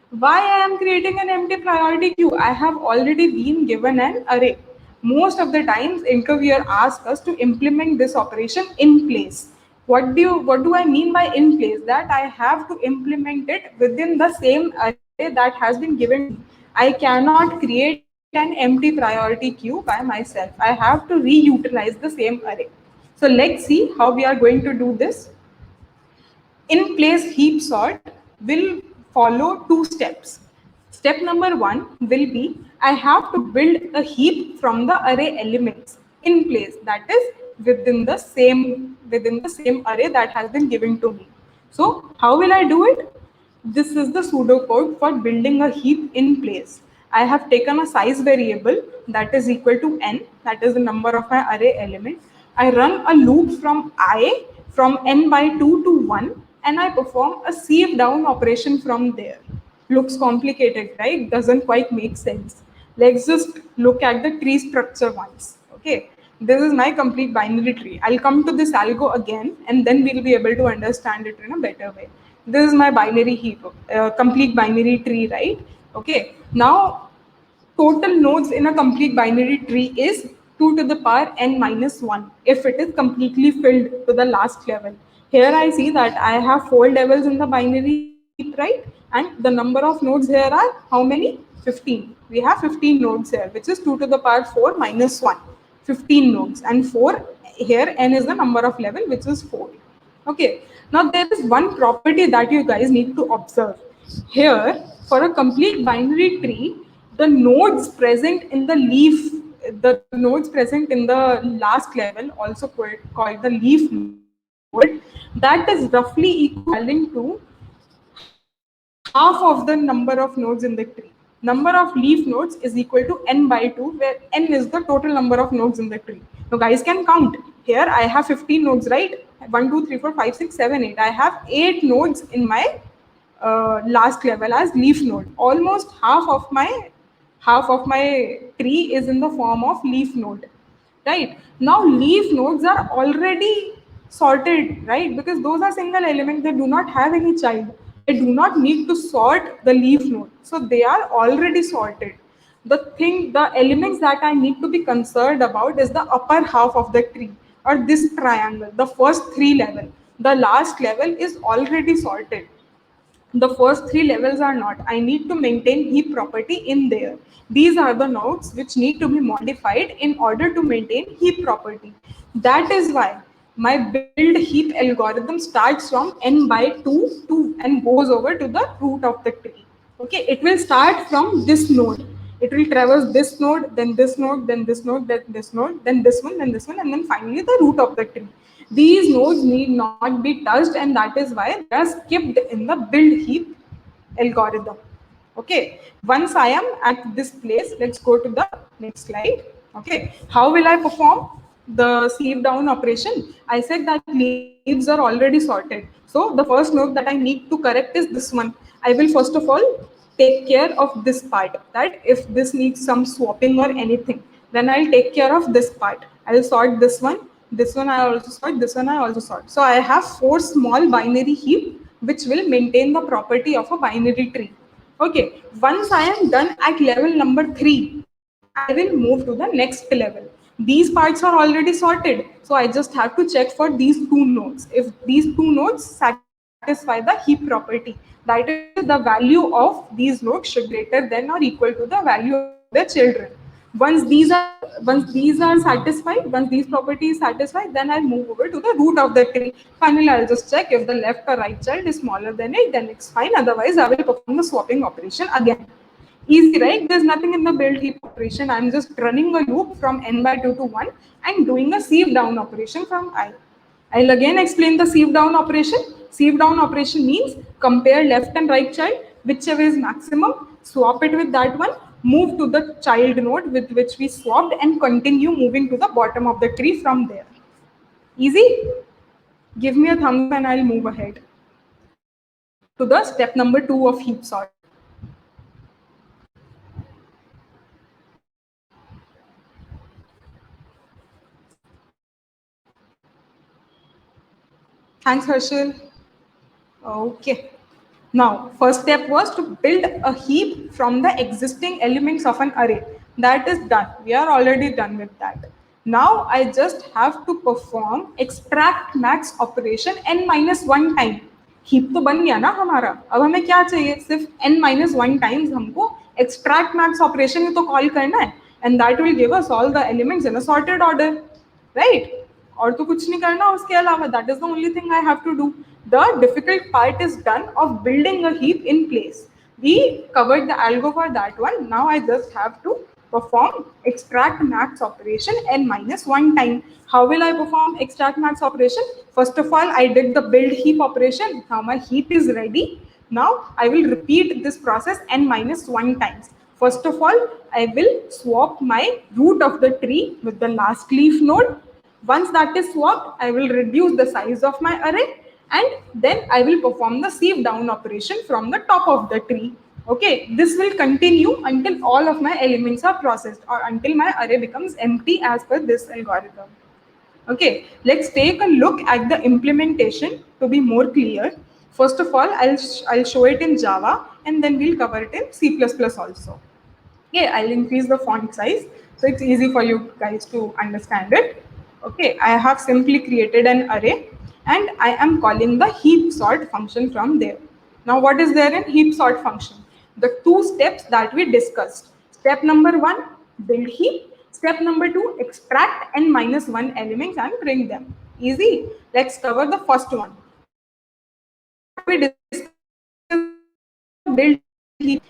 Why I am creating an empty priority queue? I have already been given an array. Most of the times interviewer asks us to implement this operation in place. What do I mean by in place? That I have to implement it within the same array that has been given to me. I cannot create an empty priority queue by myself. I have to reutilize the same array. So let's see how we are going to do this. In place heap sort will follow 2 steps. Step number 1 will be, I have to build a heap from the array elements in place, that is within the same array that has been given to me. So how will I do it? This is the pseudocode for building a heap in place. I have taken a size variable that is equal to n, that is the number of my array element. I run a loop from I from n by 2 to 1, and I perform a sieve down operation from there. Looks complicated, right? Doesn't quite make sense. Let's just look at the tree structure once. Okay, this is my complete binary tree. I'll come to this algo again, and then we'll be able to understand it in a better way. This is my binary heap, complete binary tree, right? Okay, now total nodes in a complete binary tree is 2 to the power n minus 1 if it is completely filled to the last level. Here I see that I have 4 levels in the binary heap, right? And the number of nodes here are how many? 15. We have 15 nodes here, which is 2 to the power 4 minus 1. 15 nodes, and 4 here, n is the number of level, which is 4. Okay, now there is one property that you guys need to observe. Here, for a complete binary tree, the nodes present in the leaf, the nodes present in the last level, also called the leaf node, that is roughly equivalent to half of the number of nodes in the tree. Number of leaf nodes is equal to n by 2, where n is the total number of nodes in the tree. Now guys can count. Here I have 15 nodes, right? 1, 2, 3, 4, 5, 6, 7, 8. I have 8 nodes in my last level as leaf node. Almost half of my tree is in the form of leaf node, right? Now leaf nodes are already sorted, right? Because those are single elements, they do not have any child. I do not need to sort the leaf node. So they are already sorted. The elements that I need to be concerned about is the upper half of the tree, or this triangle, the first 3 level. The last level is already sorted. The first 3 levels are not. I need to maintain heap property in there. These are the nodes which need to be modified in order to maintain heap property. That is why my build heap algorithm starts from n by 2 and goes over to the root of the tree. Okay, it will start from this node. It will traverse this node, then this node, then this node, then this node, then this one, and then finally the root of the tree. These nodes need not be touched, and that is why they are skipped in the build heap algorithm. Okay, once I am at this place, let's go to the next slide. Okay, how will I perform the sieve down operation? I said that leaves are already sorted. So the first node that I need to correct is this one. I will first of all take care of this part, that if this needs some swapping or anything, then I'll take care of this part. I'll sort this one I also sort, this one I also sort. So I have 4 small binary heap which will maintain the property of a binary tree. Okay, once I am done at level number 3, I will move to the next level. These parts are already sorted, so I just have to check for these 2 nodes. If these 2 nodes satisfy the heap property, that is, the value of these nodes should be greater than or equal to the value of their children. Once these are satisfied, once these properties satisfied, then I'll move over to the root of the tree. Finally, I'll just check if the left or right child is smaller than it, then it's fine. Otherwise, I will perform the swapping operation again. Easy, right? There's nothing in the build heap operation. I'm just running a loop from n by 2 to 1 and doing a sieve down operation from I. I'll again explain the sieve down operation. Sieve down operation means compare left and right child, whichever is maximum, swap it with that one, move to the child node with which we swapped, and continue moving to the bottom of the tree from there. Easy? Give me a thumbs up and I'll move ahead to the step number 2 of heap sort. Thanks, Harshal. Okay. Now, first step was to build a heap from the existing elements of an array. That is done. We are already done with that. Now, I just have to perform extract max operation n minus 1 time. Heap तो बन गया ना हमारा. अब हमें क्या चाहिए? सिर्फ n minus 1 times हमको extract max operation ही तो call करना है, and that will give us all the elements in a sorted order, right? और तो कुछ नहीं करना उसके अलावा. That is the only thing I have to do. The difficult part is done of building a heap in place. We covered the algo for that one. Now I just have to perform extract max operation n minus 1 time. How will I perform extract max operation? First of all, I did the build heap operation. Now my heap is ready. Now I will repeat this process n minus 1 times. First of all, I will swap my root of the tree with the last leaf node. Once that is swapped, I will reduce the size of my array, and then I will perform the sieve down operation from the top of the tree. Okay, this will continue until all of my elements are processed, or until my array becomes empty as per this algorithm. Okay, let's take a look at the implementation to be more clear. First of all, I'll show it in Java, and then we'll cover it in C++ also. Okay, I'll increase the font size so it's easy for you guys to understand it. Okay, I have simply created an array and I am calling the heap sort function from there. Now, what is there in heap sort function? The 2 steps that we discussed. Step number 1, build heap. Step number 2, extract n minus 1 elements and bring them. Easy. Let's cover the first one. We discussed build heap.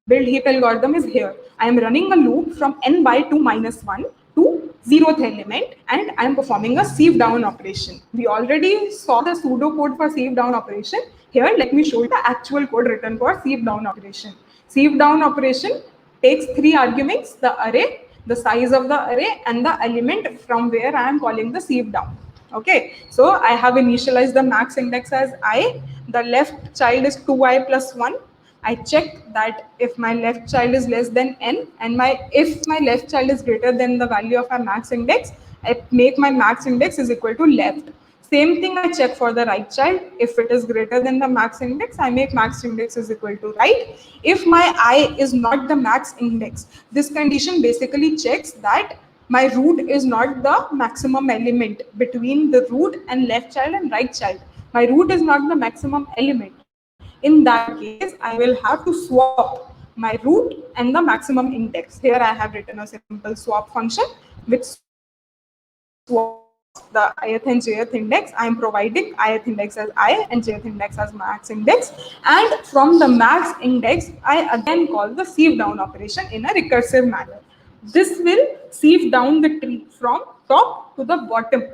Build heap algorithm is here. I am running a loop from n by 2 minus 1 to 0th element, and I am performing a sieve down operation. We already saw the pseudo code for sieve down operation. Here, let me show you the actual code written for sieve down operation. Sieve down operation takes three arguments: the array, the size of the array, and the element from where I am calling the sieve down. Okay, so I have initialized the max index as I. The left child is 2i plus 1. I check that if my left child is less than n, and if my left child is greater than the value of my max index, I make my max index is equal to left. Same thing I check for the right child. If it is greater than the max index, I make max index is equal to right. If my I is not the max index, this condition basically checks that my root is not the maximum element between the root and left child and right child. My root is not the maximum element. In that case, I will have to swap my root and the maximum index. Here I have written a simple swap function which swaps the ith and jth index. I am providing ith index as I and jth index as max index. And from the max index, I again call the sieve down operation in a recursive manner. This will sieve down the tree from top to the bottom,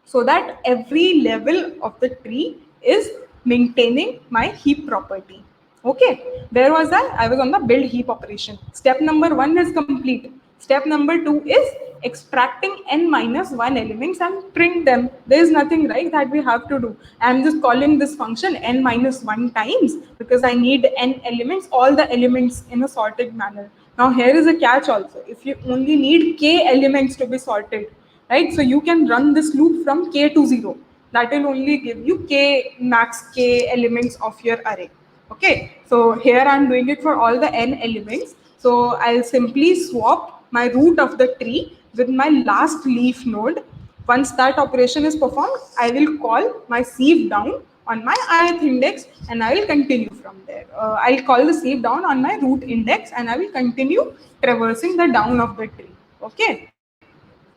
so that every level of the tree is maintaining my heap property. Okay, where was I? I was on the build heap operation. Step number 1 is complete. Step number 2 is extracting n minus 1 elements and print them. There is nothing right that we have to do. I am just calling this function n minus 1 times because I need n elements, all the elements in a sorted manner. Now here is a catch also. If you only need k elements to be sorted, right? So you can run this loop from k to 0. That will only give you k max k elements of your array. Okay, so here I'm doing it for all the n elements. So I'll simply swap my root of the tree with my last leaf node. Once that operation is performed, I will call my sieve down on my ith index and I will continue from there. I'll call the sieve down on my root index and I will continue traversing the down of the tree. Okay.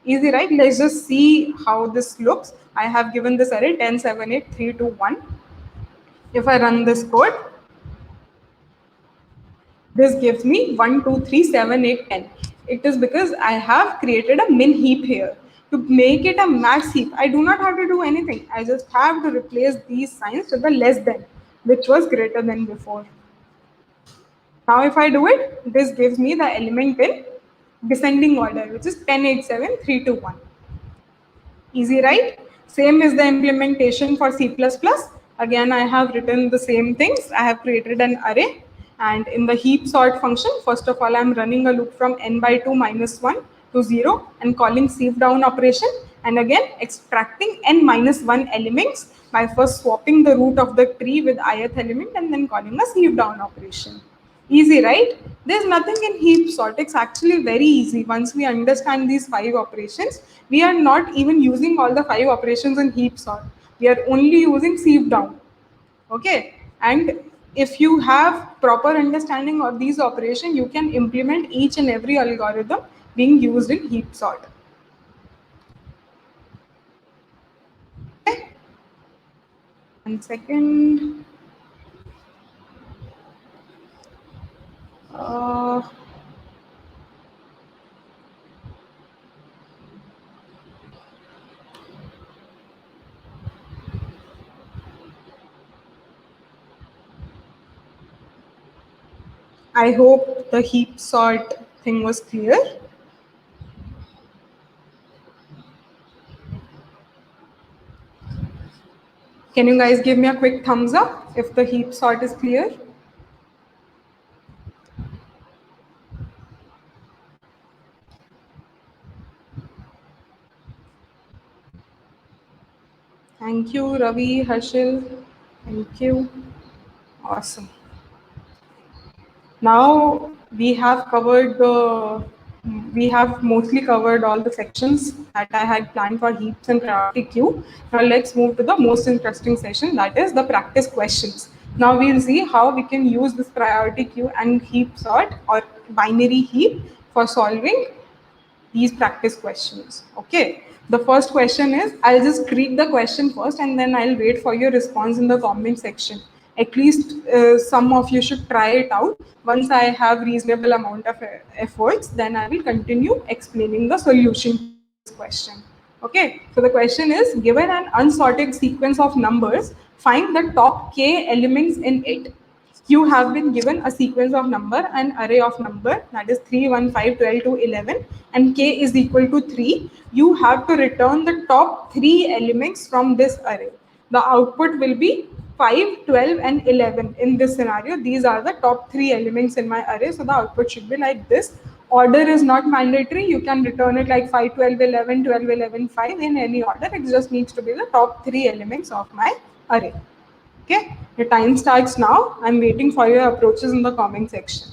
Easy, right? Let's just see how this looks. I have given this array 10, 7, 8, 3, 2, 1. If I run this code, this gives me 1, 2, 3, 7, 8, 10. It is because I have created a min heap here. To make it a max heap, I do not have to do anything. I just have to replace these signs with the less than, which was greater than before. Now if I do it, this gives me the element in descending order, which is 10, 8, 7, 3, 2, 1. Easy, right? Same is the implementation for C++. Again, I have written the same things. I have created an array, and in the heap sort function, first of all, I'm running a loop from n by 2 minus 1 to 0 and calling sieve down operation, and again extracting n minus 1 elements by first swapping the root of the tree with ith element and then calling a sieve down operation. Easy, right? There's nothing in heap sort. It's actually very easy. Once we understand these 5 operations, we are not even using all the 5 operations in heap sort. We are only using sieve down. Okay? And if you have proper understanding of these operations, you can implement each and every algorithm being used in heap sort. Okay? 1 second. I hope the heap sort thing was clear. Can you guys give me a quick thumbs up if the heap sort is clear? Thank you, Ravi, Harshil. Thank you. Awesome. Now we have mostly covered all the sections that I had planned for heaps and priority queue. Now let's move to the most interesting session, that is the practice questions. Now we'll see how we can use this priority queue and heap sort or binary heap for solving these practice questions. Okay, the first question is, I'll just read the question first and then I'll wait for your response in the comment section. At least some of you should try it out. Once I have reasonable amount of efforts, then I will continue explaining the solution to this question. Okay, so the question is, given an unsorted sequence of numbers Find the top k elements in it. You have been given a sequence of number, an array of number, that is 3, 1, 5, 12 to 11, and k is equal to 3. You have to return the top 3 elements from this array. The output will be 5, 12, and 11. In this scenario, these are the top 3 elements in my array. So the output should be like this. Order is not mandatory. You can return it like 5, 12, 11, 12, 11, 5 in any order. It just needs to be the top 3 elements of my array. Okay, the time starts now. I'm waiting for your approaches in the comment section.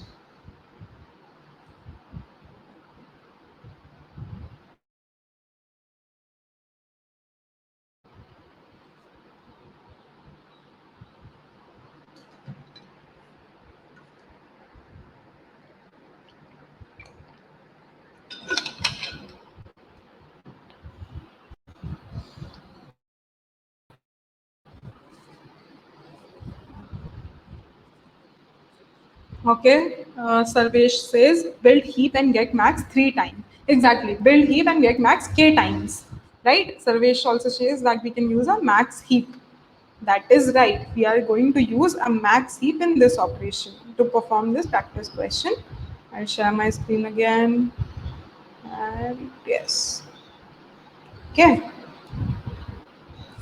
Okay, Sarvesh says build heap and get max 3 times. Exactly, build heap and get max k times. Right? Sarvesh also says that we can use a max heap. That is right. We are going to use a max heap in this operation to perform this practice question. I'll share my screen again. And yes. Okay.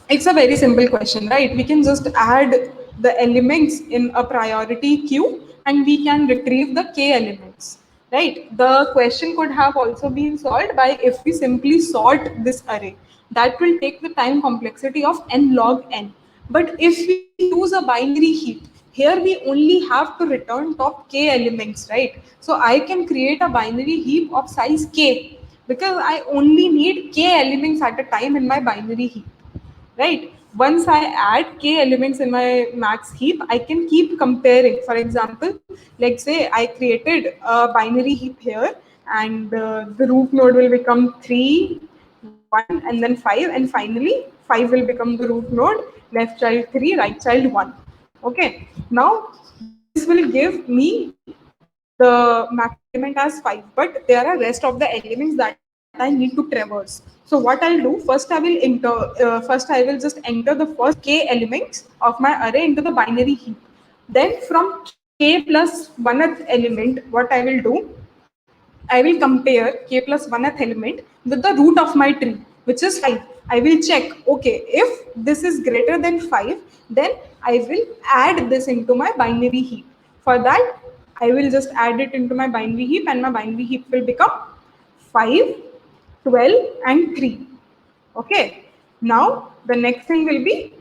It's a very simple question, right? We can just add the elements in a priority queue and we can retrieve the k elements, right? The question could have also been solved by if we simply sort this array. That will take the time complexity of n log n. But if we use a binary heap, here we only have to return top k elements, right? So I can create a binary heap of size k because I only need k elements at a time in my binary heap, right? Once I add k elements in my max heap, I can keep comparing. For example, let's say I created a binary heap here, and the root node will become 3, 1, and then 5, and finally 5 will become the root node, left child 3, right child 1. Okay, now this will give me the max element as 5, but there are rest of the elements that I need to traverse. So what I'll do, first I will just enter the first k elements of my array into the binary heap. Then from k plus 1th element, what I will do, I will compare k plus 1th element with the root of my tree, which is 5. I will check, okay, if this is greater than 5, then I will add this into my binary heap. For that, I will just add it into my binary heap and my binary heap will become 5, 12, and 3. Okay. Now, the next thing will be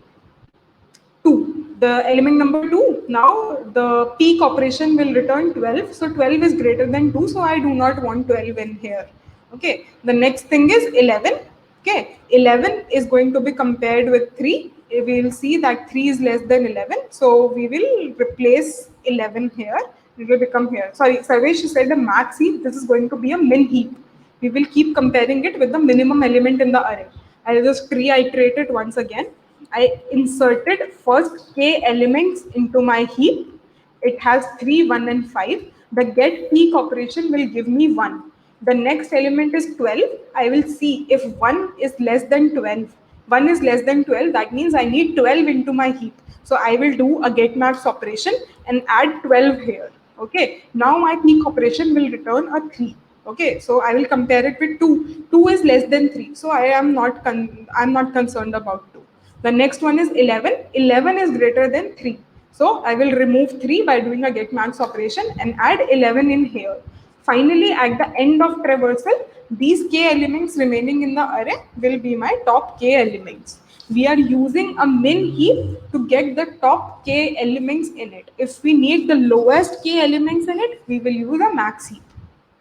2. The element number 2, now the peak operation will return 12. So 12 is greater than 2. So I do not want 12 in here. Okay. The next thing is 11. Okay. 11 is going to be compared with 3. We will see that 3 is less than 11. So we will replace 11 here. It will become here. Sorry, Sarvesh said the max heap. This is going to be a min heap. We will keep comparing it with the minimum element in the array. I'll just reiterate it once again. I inserted first k elements into my heap. It has 3, 1, and 5. The get peak operation will give me 1. The next element is 12. I will see if 1 is less than 12. 1 is less than 12. That means I need 12 into my heap. So I will do a get max operation and add 12 here. Okay. Now my peak operation will return a 3. Okay, so I will compare it with 2. 2 is less than 3, so I'm not concerned about 2. The next one is 11. 11 is greater than 3. So I will remove 3 by doing a get max operation and add 11 in here. Finally, at the end of traversal, these k elements remaining in the array will be my top k elements. We are using a min heap to get the top k elements in it. If we need the lowest k elements in it, we will use a max heap.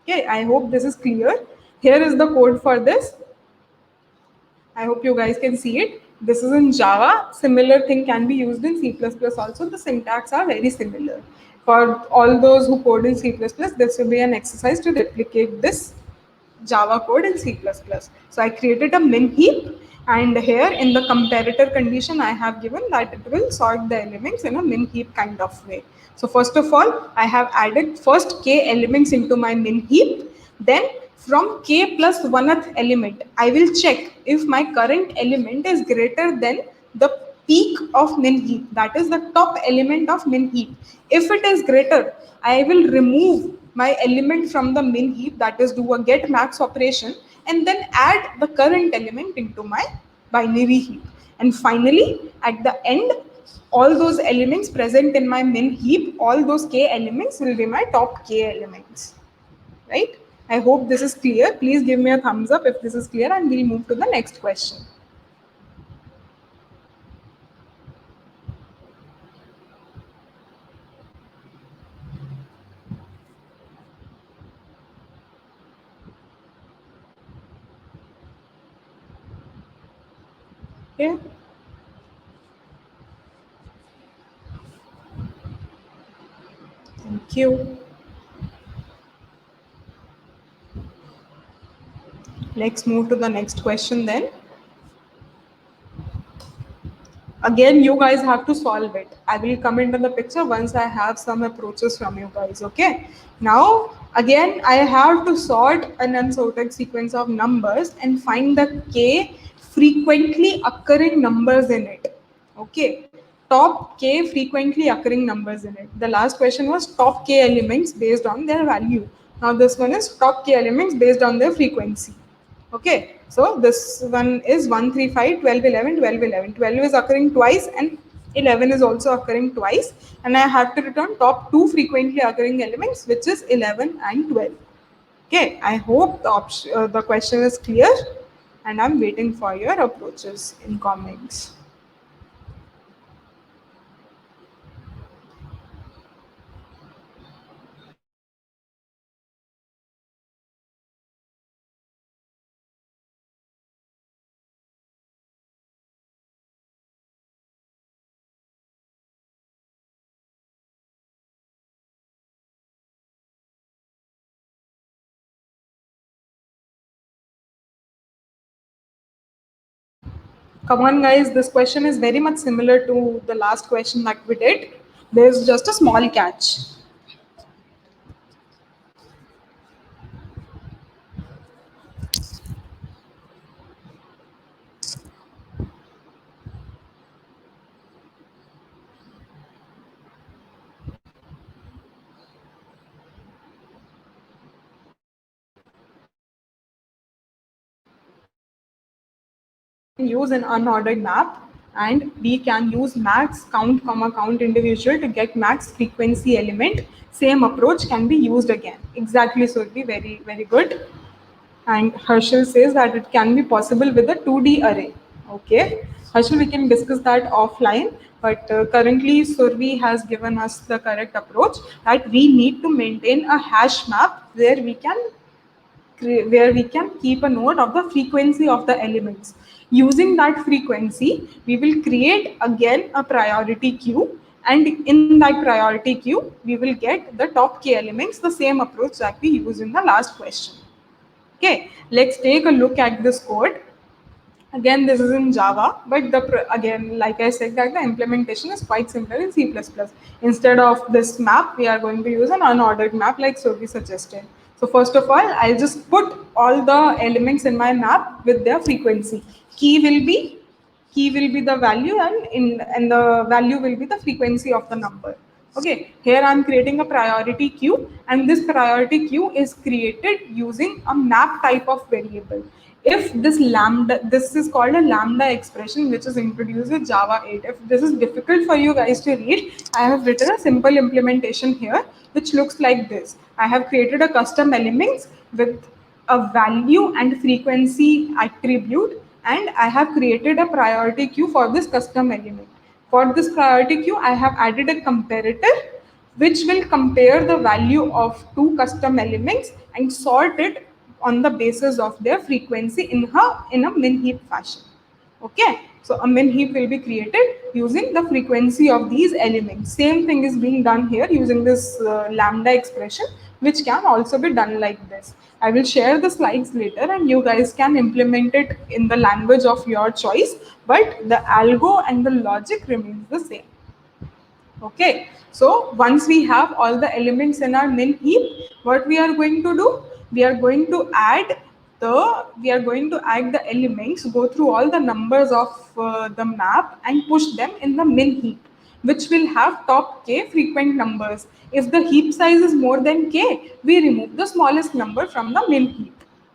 Okay, I hope this is clear. Here is the code for this. I hope you guys can see it. This is in Java. Similar thing can be used in C++ also. The syntax are very similar. For all those who code in C++, this will be an exercise to replicate this Java code in C++. So I created a min heap, and here in the comparator condition I have given that it will sort the elements in a min heap kind of way. So first of all, I have added first k elements into my min heap. Then from k plus 1th element, I will check if my current element is greater than the peak of min heap, that is the top element of min heap. If it is greater, I will remove my element from the min heap, that is do a get max operation, and then add the current element into my binary heap. And finally, at the end, all those elements present in my min heap, all those k elements will be my top k elements. Right? I hope this is clear. Please give me a thumbs up if this is clear, and we'll move to the next question. Okay. Thank you. Let's move to the next question then. Again, you guys have to solve it. I will come into the picture once I have some approaches from you guys. Okay. Now, again, I have to sort an unsorted sequence of numbers and find the k frequently occurring numbers in it. Okay. Top k frequently occurring numbers in it. The last question was top k elements based on their value. Now, this one is top k elements based on their frequency. Okay, so this one is 1, 3, 5, 12, 11, 12, 11. 12 is occurring twice and 11 is also occurring twice. And I have to return top two frequently occurring elements, which is 11 and 12. Okay, I hope the question is clear, and I'm waiting for your approaches in comments. Come on, guys, this question is very much similar to the last question that we did. There's just a small catch. Use an unordered map, and we can use max count comma count individual to get max frequency element. Same approach can be used again. Exactly, so it be very good. And Herschel says that it can be possible with a 2D array. Okay, Herschel, we can discuss that offline, but currently Survi has given us the correct approach, that we need to maintain a hash map where we can keep a note of the frequency of the elements. Using that frequency, we will create again a priority queue, and in that priority queue, we will get the top k elements, the same approach that we used in the last question. Okay, let's take a look at this code. Again, this is in Java, but again, like I said, that the implementation is quite similar in C++. Instead of this map, we are going to use an unordered map like Survi suggested. So first of all, I'll just put all the elements in my map with their frequency. Key will be the value, and the value will be the frequency of the number. Okay, here I'm creating a priority queue, and this priority queue is created using a map type of variable. If this lambda, this is called a lambda expression, which is introduced with Java 8. If this is difficult for you guys to read, I have written a simple implementation here, which looks like this. I have created a custom elements with a value and frequency attribute, and I have created a priority queue for this custom element. For this priority queue, I have added a comparator which will compare the value of two custom elements and sort it on the basis of their frequency in a min heap fashion. Okay, so a min heap will be created using the frequency of these elements. Same thing is being done here using this lambda expression, which can also be done like this. I will share the slides later, and you guys can implement it in the language of your choice, but the algo and the logic remains the same. Okay, so once we have all the elements in our min heap, what we are going to do? We are going to add we are going to add the elements, go through all the numbers of the map and push them in the min heap, which will have top k frequent numbers. If the heap size is more than k, we remove the smallest number from the min heap.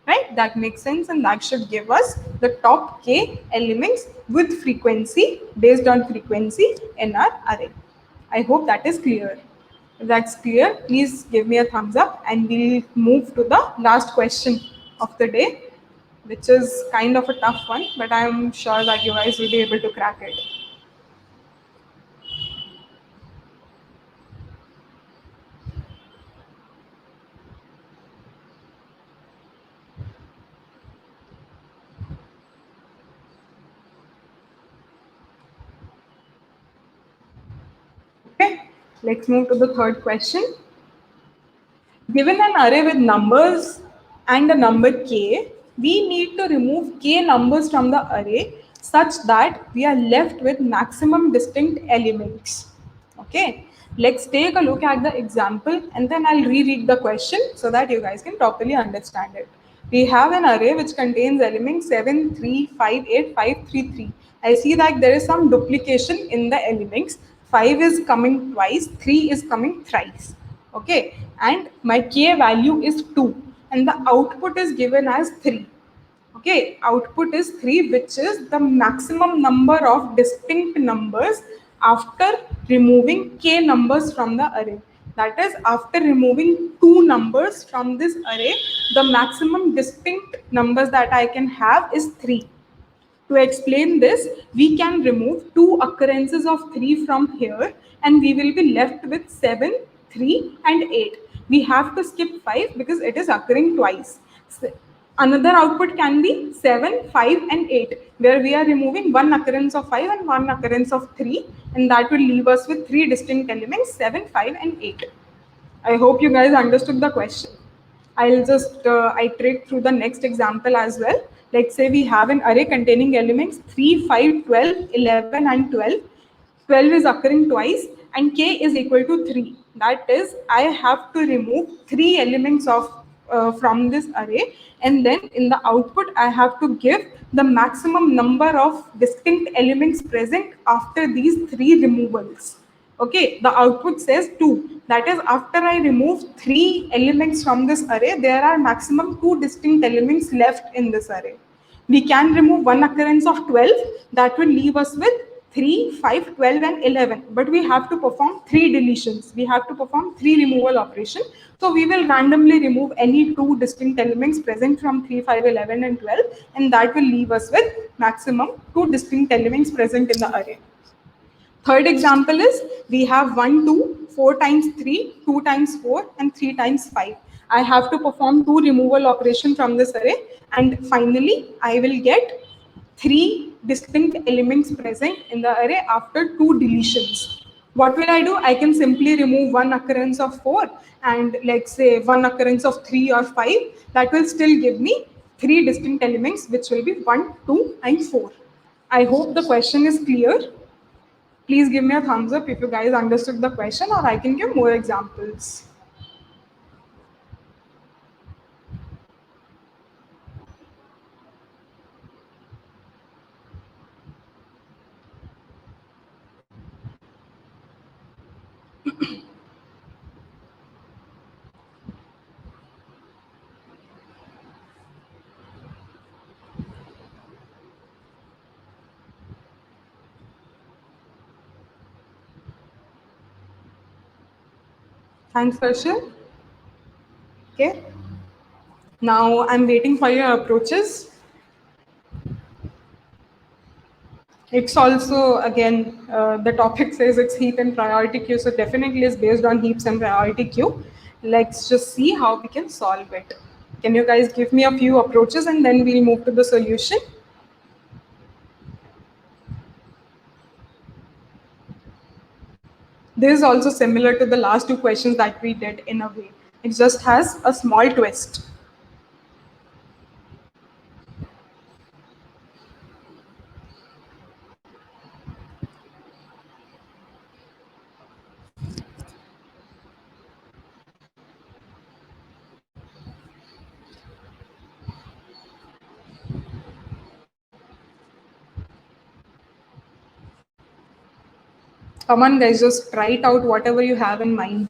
Right? That makes sense, and that should give us the top k elements with frequency, based on frequency in our array. I hope that is clear. If that's clear, please give me a thumbs up and we'll move to the last question of the day, which is kind of a tough one, but I'm sure that you guys will be able to crack it. Okay, let's move to the third question. Given an array with numbers and a number k, we need to remove k numbers from the array such that we are left with maximum distinct elements. Okay, let's take a look at the example and then I'll reread the question so that you guys can properly understand it. We have an array which contains elements 7, 3, 5, 8, 5, 3, 3. I see that there is some duplication in the elements. 5 is coming twice, 3 is coming thrice. Okay, and my k value is 2 and the output is given as 3. Okay, output is 3, which is the maximum number of distinct numbers after removing k numbers from the array. That is, after removing 2 numbers from this array, the maximum distinct numbers that I can have is 3. To explain this, we can remove two occurrences of 3 from here and we will be left with 7, 3 and 8. We have to skip 5 because it is occurring twice. Another output can be 7, 5 and 8, where we are removing one occurrence of 5 and one occurrence of 3, and that will leave us with 3 distinct elements, 7, 5 and 8. I hope you guys understood the question. I'll just iterate through the next example as well. Let's say we have an array containing elements 3, 5, 12, 11 and 12. 12 is occurring twice and k is equal to 3. That is, I have to remove 3 elements of from this array, and then in the output I have to give the maximum number of distinct elements present after these 3 removals. Okay, the output says 2. That is, after I remove 3 elements from this array, there are maximum 2 distinct elements left in this array. We can remove one occurrence of 12, that will leave us with 3, 5, 12 and 11. But we have to perform 3 deletions. We have to perform 3 removal operation. So we will randomly remove any 2 distinct elements present from 3, 5, 11 and 12, and that will leave us with maximum 2 distinct elements present in the array. Third example is we have 1, 2, 4 times 3, 2 times 4 and 3 times 5. I have to perform 2 removal operation from this array, and finally I will get 3 distinct elements present in the array after 2 deletions. What will I do? I can simply remove one occurrence of 4 and let's say one occurrence of 3 or 5. That will still give me 3 distinct elements, which will be 1, 2 and 4. I hope the question is clear. Please give me a thumbs up if you guys understood the question, or I can give more examples. Thanks, Harshil. Okay. Now I'm waiting for your approaches. It's also, again, the topic says it's heap and priority queue, so definitely is based on heaps and priority queue. Let's just see how we can solve it. Can you guys give me a few approaches and then we'll move to the solution? This is also similar to the last two questions that we did in a way. It just has a small twist. Come on, guys, just write out whatever you have in mind.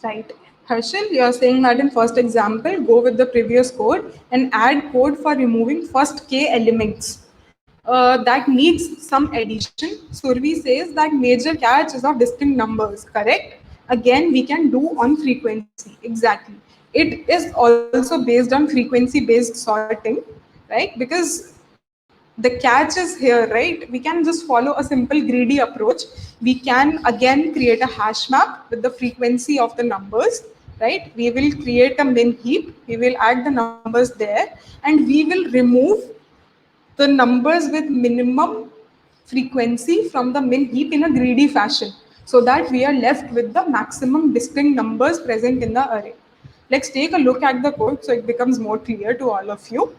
Right. Harshal, you are saying that in first example, go with the previous code and add code for removing first k elements. That needs some addition. Survi says that major catch is of distinct numbers, correct? Again, we can do on frequency, exactly. It is also based on frequency-based sorting, right? Because the catch is here, right? We can just follow a simple greedy approach. We can again create a hash map with the frequency of the numbers, right? We will create a min heap, we will add the numbers there, and we will remove the numbers with minimum frequency from the min heap in a greedy fashion, so that we are left with the maximum distinct numbers present in the array. Let's take a look at the code so it becomes more clear to all of you.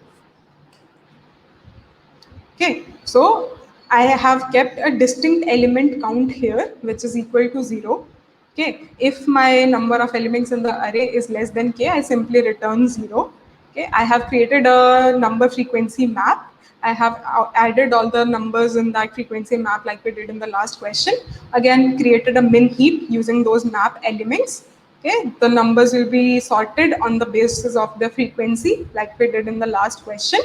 Okay, so I have kept a distinct element count here, which is equal to 0. Okay, if my number of elements in the array is less than k, I simply return 0. Okay, I have created a number frequency map. I have added all the numbers in that frequency map like we did in the last question. Again, created a min heap using those map elements. Okay, the numbers will be sorted on the basis of the frequency like we did in the last question.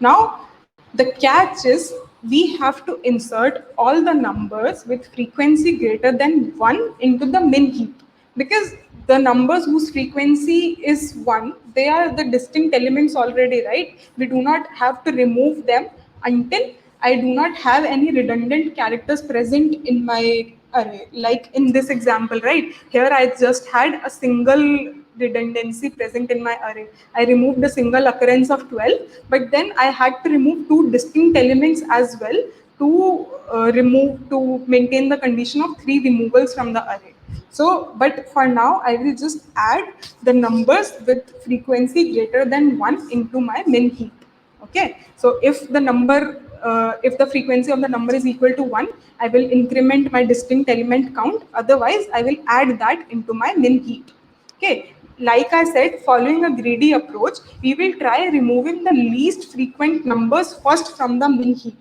Now, the catch is we have to insert all the numbers with frequency greater than 1 into the min heap, because the numbers whose frequency is 1, they are the distinct elements already, right? We do not have to remove them until I do not have any redundant characters present in my array. Like in this example, right? Here I just had a single redundancy present in my array. I removed a single occurrence of 12, but then I had to remove two distinct elements as well to maintain the condition of 3 removals from the array. So, but for now, I will just add the numbers with frequency greater than 1 into my min heap. Okay, so if the frequency of the number is equal to 1, I will increment my distinct element count. Otherwise, I will add that into my min heap. Okay, like I said, following a greedy approach, we will try removing the least frequent numbers first from the min heap.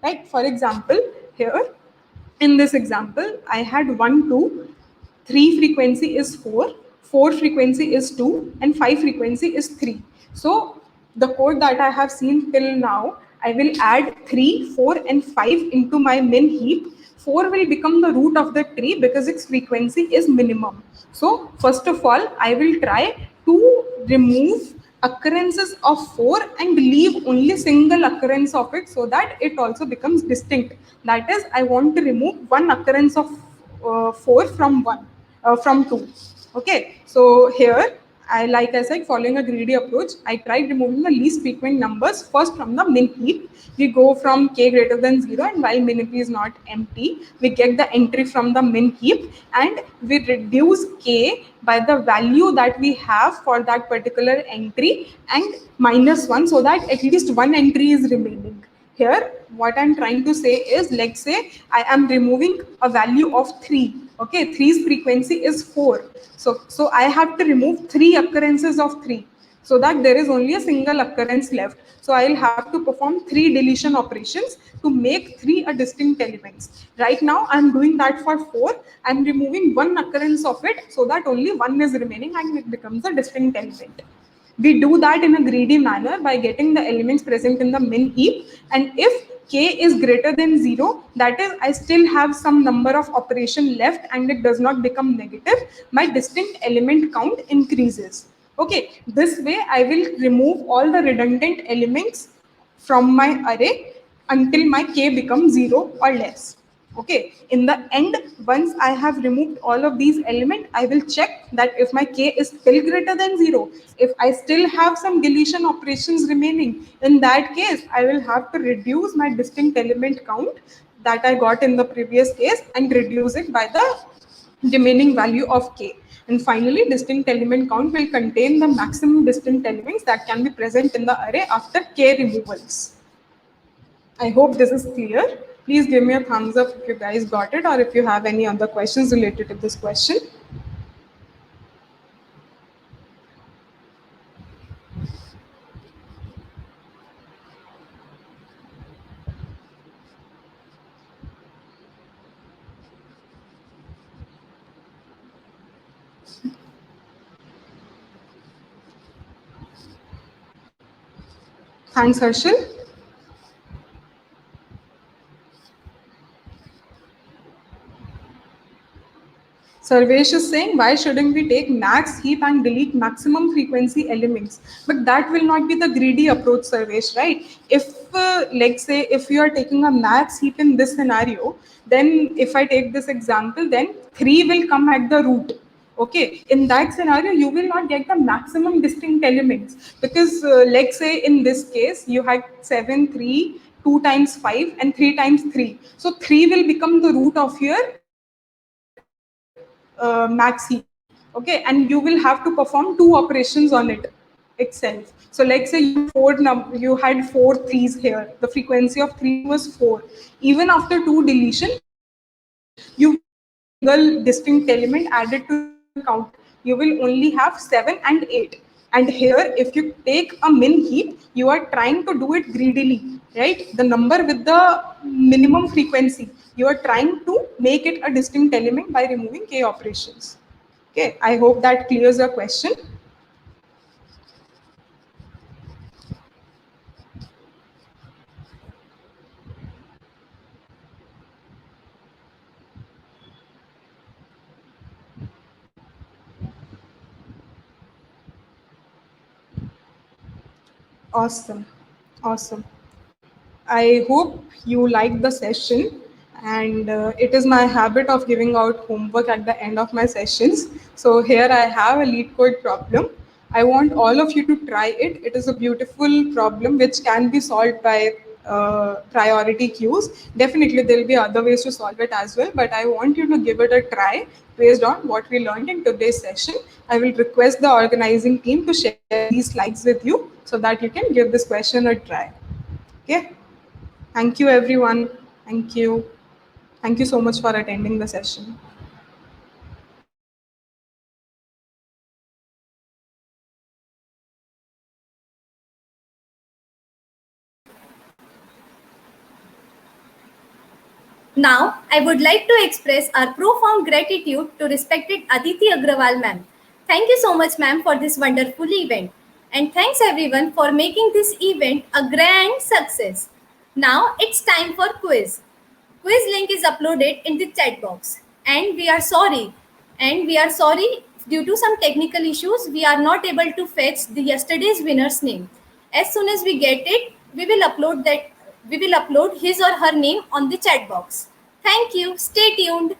Right? For example, here in this example, I had 1, 2, 3 frequency is 4, 4 frequency is 2, and 5 frequency is 3. So the code that I have seen till now, I will add 3, 4, and 5 into my min heap. 4 will become the root of the tree because its frequency is minimum. So first of all, I will try to remove occurrences of 4 and leave only single occurrence of it, so that it also becomes distinct. That is, I want to remove one occurrence of 4 from 2. Okay, so here like I said, following a greedy approach, I tried removing the least frequent numbers first from the min heap. We go from k greater than 0, and while min heap is not empty, we get the entry from the min heap, and we reduce k by the value that we have for that particular entry and minus 1, so that at least one entry is remaining. Here, what I'm trying to say is, let's say I am removing a value of 3. Okay, 3's frequency is 4. So I have to remove 3 occurrences of 3, so that there is only a single occurrence left. So I'll have to perform 3 deletion operations to make 3 a distinct elements. Right now, I'm doing that for 4. I'm removing one occurrence of it, so that only 1 is remaining and it becomes a distinct element. We do that in a greedy manner by getting the elements present in the min heap, and if k is greater than 0, that is, I still have some number of operation left and it does not become negative, my distinct element count increases. Okay, this way I will remove all the redundant elements from my array until my k becomes 0 or less. Okay, in the end, once I have removed all of these elements, I will check that if my k is still greater than 0, if I still have some deletion operations remaining, in that case, I will have to reduce my distinct element count that I got in the previous case and reduce it by the remaining value of k. And finally, distinct element count will contain the maximum distinct elements that can be present in the array after k removals. I hope this is clear. Please give me a thumbs up if you guys got it or if you have any other questions related to this question. Thanks, Harshil. Sarvesh is saying, why shouldn't we take max heap and delete maximum frequency elements? But that will not be the greedy approach, Sarvesh, right? If, let's say, if you are taking a max heap in this scenario, then if I take this example, then 3 will come at the root. Okay, in that scenario, you will not get the maximum distinct elements because let's say in this case, you had 7, 3, 2 times 5 and 3 times 3. So 3 will become the root of your max heap. Okay, and you will have to perform 2 operations on it itself. So let's say you had 4 threes here. The frequency of 3 was 4. Even after 2 deletion, you single distinct element added to your count. You will only have 7 and 8. And here, if you take a min heap, you are trying to do it greedily, right? The number with the minimum frequency, you are trying to make it a distinct element by removing k operations. Okay, I hope that clears your question. Awesome. Awesome. I hope you liked the session, and it is my habit of giving out homework at the end of my sessions. So here I have a lead code problem. I want all of you to try it. It is a beautiful problem which can be solved by priority queues. Definitely there will be other ways to solve it as well, but I want you to give it a try based on what we learned in today's session. I will request the organizing team to share these slides with you so that you can give this question a try. Okay. Thank you, everyone. Thank you. Thank you so much for attending the session. Now, I would like to express our profound gratitude to respected Aditi Agrawal ma'am. Thank you so much, ma'am, for this wonderful event. And thanks everyone for making this event a grand success. Now it's time for quiz. Quiz link is uploaded in the chat box. And we are sorry. Due to some technical issues, we are not able to fetch the yesterday's winner's name. As soon as we get it, we will upload his or her name on the chat box. Thank you. Stay tuned.